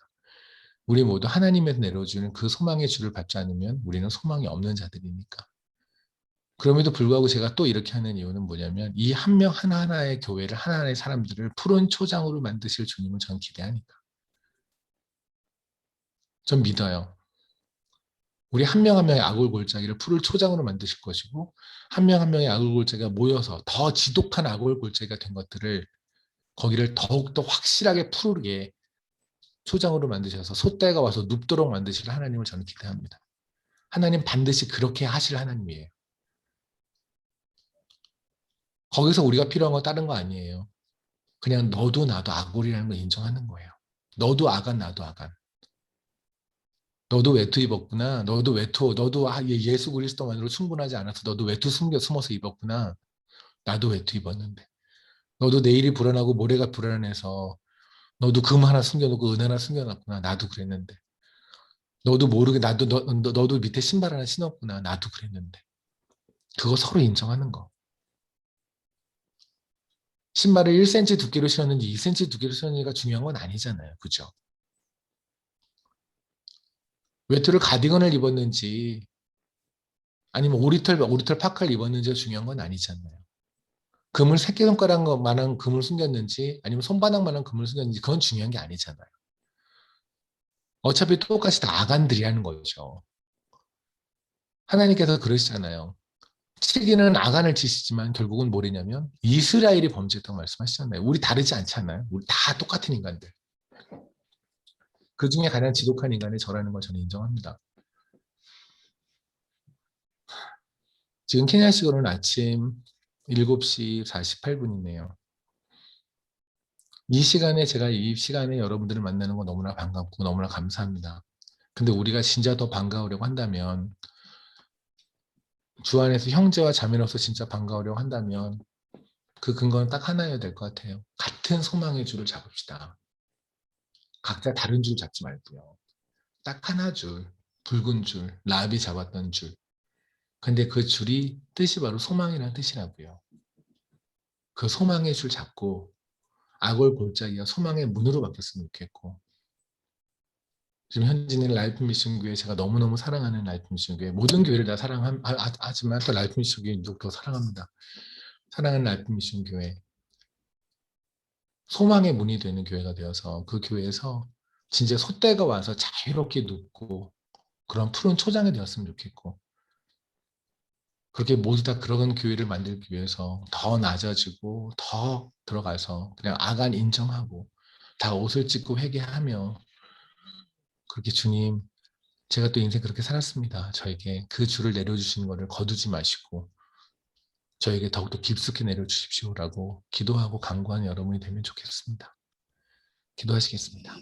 우리 모두 하나님에서 내려주는 그 소망의 줄을 받지 않으면 우리는 소망이 없는 자들이니까. 그럼에도 불구하고 제가 또 이렇게 하는 이유는 뭐냐면 이 한 명 하나하나의 교회를 하나하나의 사람들을 푸른 초장으로 만드실 주님을 전 기대하니까. 전 믿어요. 우리 한 명 한 명의 아골골짜기를 푸른 초장으로 만드실 것이고 한 명 한 명의 아골골짜기가 모여서 더 지독한 아골골짜기가 된 것들을 거기를 더욱더 확실하게 푸르게 초장으로 만드셔서 소떼가 와서 눕도록 만드실 하나님을 저는 기대합니다. 하나님 반드시 그렇게 하실 하나님이에요. 거기서 우리가 필요한 건 다른 거 아니에요. 그냥 너도 나도 아골이라는 걸 인정하는 거예요. 너도 아간 나도 아간. 너도 외투 입었구나. 너도 외투, 너도 예수 그리스도만으로 충분하지 않아서 너도 외투 숨어서 입었구나. 나도 외투 입었는데. 너도 내일이 불안하고 모레가 불안해서 너도 금 하나 숨겨놓고 은 하나 숨겨놨구나. 나도 그랬는데. 너도 모르게 너도 밑에 신발 하나 신었구나. 나도 그랬는데. 그거 서로 인정하는 거. 신발을 1cm 두께로 신었는지 2cm 두께로 신었는지가 중요한 건 아니잖아요. 그죠? 외투를 가디건을 입었는지 아니면 오리털 파카를 입었는지가 중요한 건 아니잖아요. 금을 새끼손가락만한 금을 숨겼는지 아니면 손바닥만한 금을 숨겼는지 그건 중요한 게 아니잖아요. 어차피 똑같이 다 아간들이라는 거죠. 하나님께서 그러시잖아요. 치기는 아간을 치시지만 결국은 뭐냐면 이스라엘이 범죄했다고 말씀하시잖아요. 우리 다르지 않잖아요. 우리 다 똑같은 인간들. 그 중에 가장 지독한 인간이 저라는 걸 저는 인정합니다. 지금 케냐 시간은 아침 7시 48분이네요. 이 시간에 제가 이 시간에 여러분들을 만나는 거 너무나 반갑고 너무나 감사합니다. 근데 우리가 진짜 더 반가우려고 한다면 주 안에서 형제와 자매로서 진짜 반가우려고 한다면 그 근거는 딱 하나여야 될 것 같아요. 같은 소망의 줄을 잡읍시다. 각자 다른 줄 잡지 말고요. 딱 하나 줄, 붉은 줄, 라합이 잡았던 줄. 근데 그 줄이 뜻이 바로 소망이라는 뜻이라고요. 그 소망의 줄 잡고 악을 골짜기가 소망의 문으로 바뀌었으면 좋겠고 지금 현지는 라이프 미션 교회 제가 너무너무 사랑하는 라이프 미션 교회 모든 교회를 다 사랑하지만 또 라이프 미션 교회 유독 더 사랑합니다. 사랑하는 라이프 미션 교회 소망의 문이 되는 교회가 되어서 그 교회에서 진짜 소떼가 와서 자유롭게 눕고 그런 푸른 초장이 되었으면 좋겠고 그렇게 모두 다 그런 교회를 만들기 위해서 더 낮아지고 더 들어가서 그냥 아간 인정하고 다 옷을 찢고 회개하며 그렇게 주님 제가 또 인생 그렇게 살았습니다. 저에게 그 줄을 내려주시는 것을 거두지 마시고 저에게 더욱더 깊숙이 내려주십시오라고 기도하고 간구하는 여러분이 되면 좋겠습니다. 기도하시겠습니다.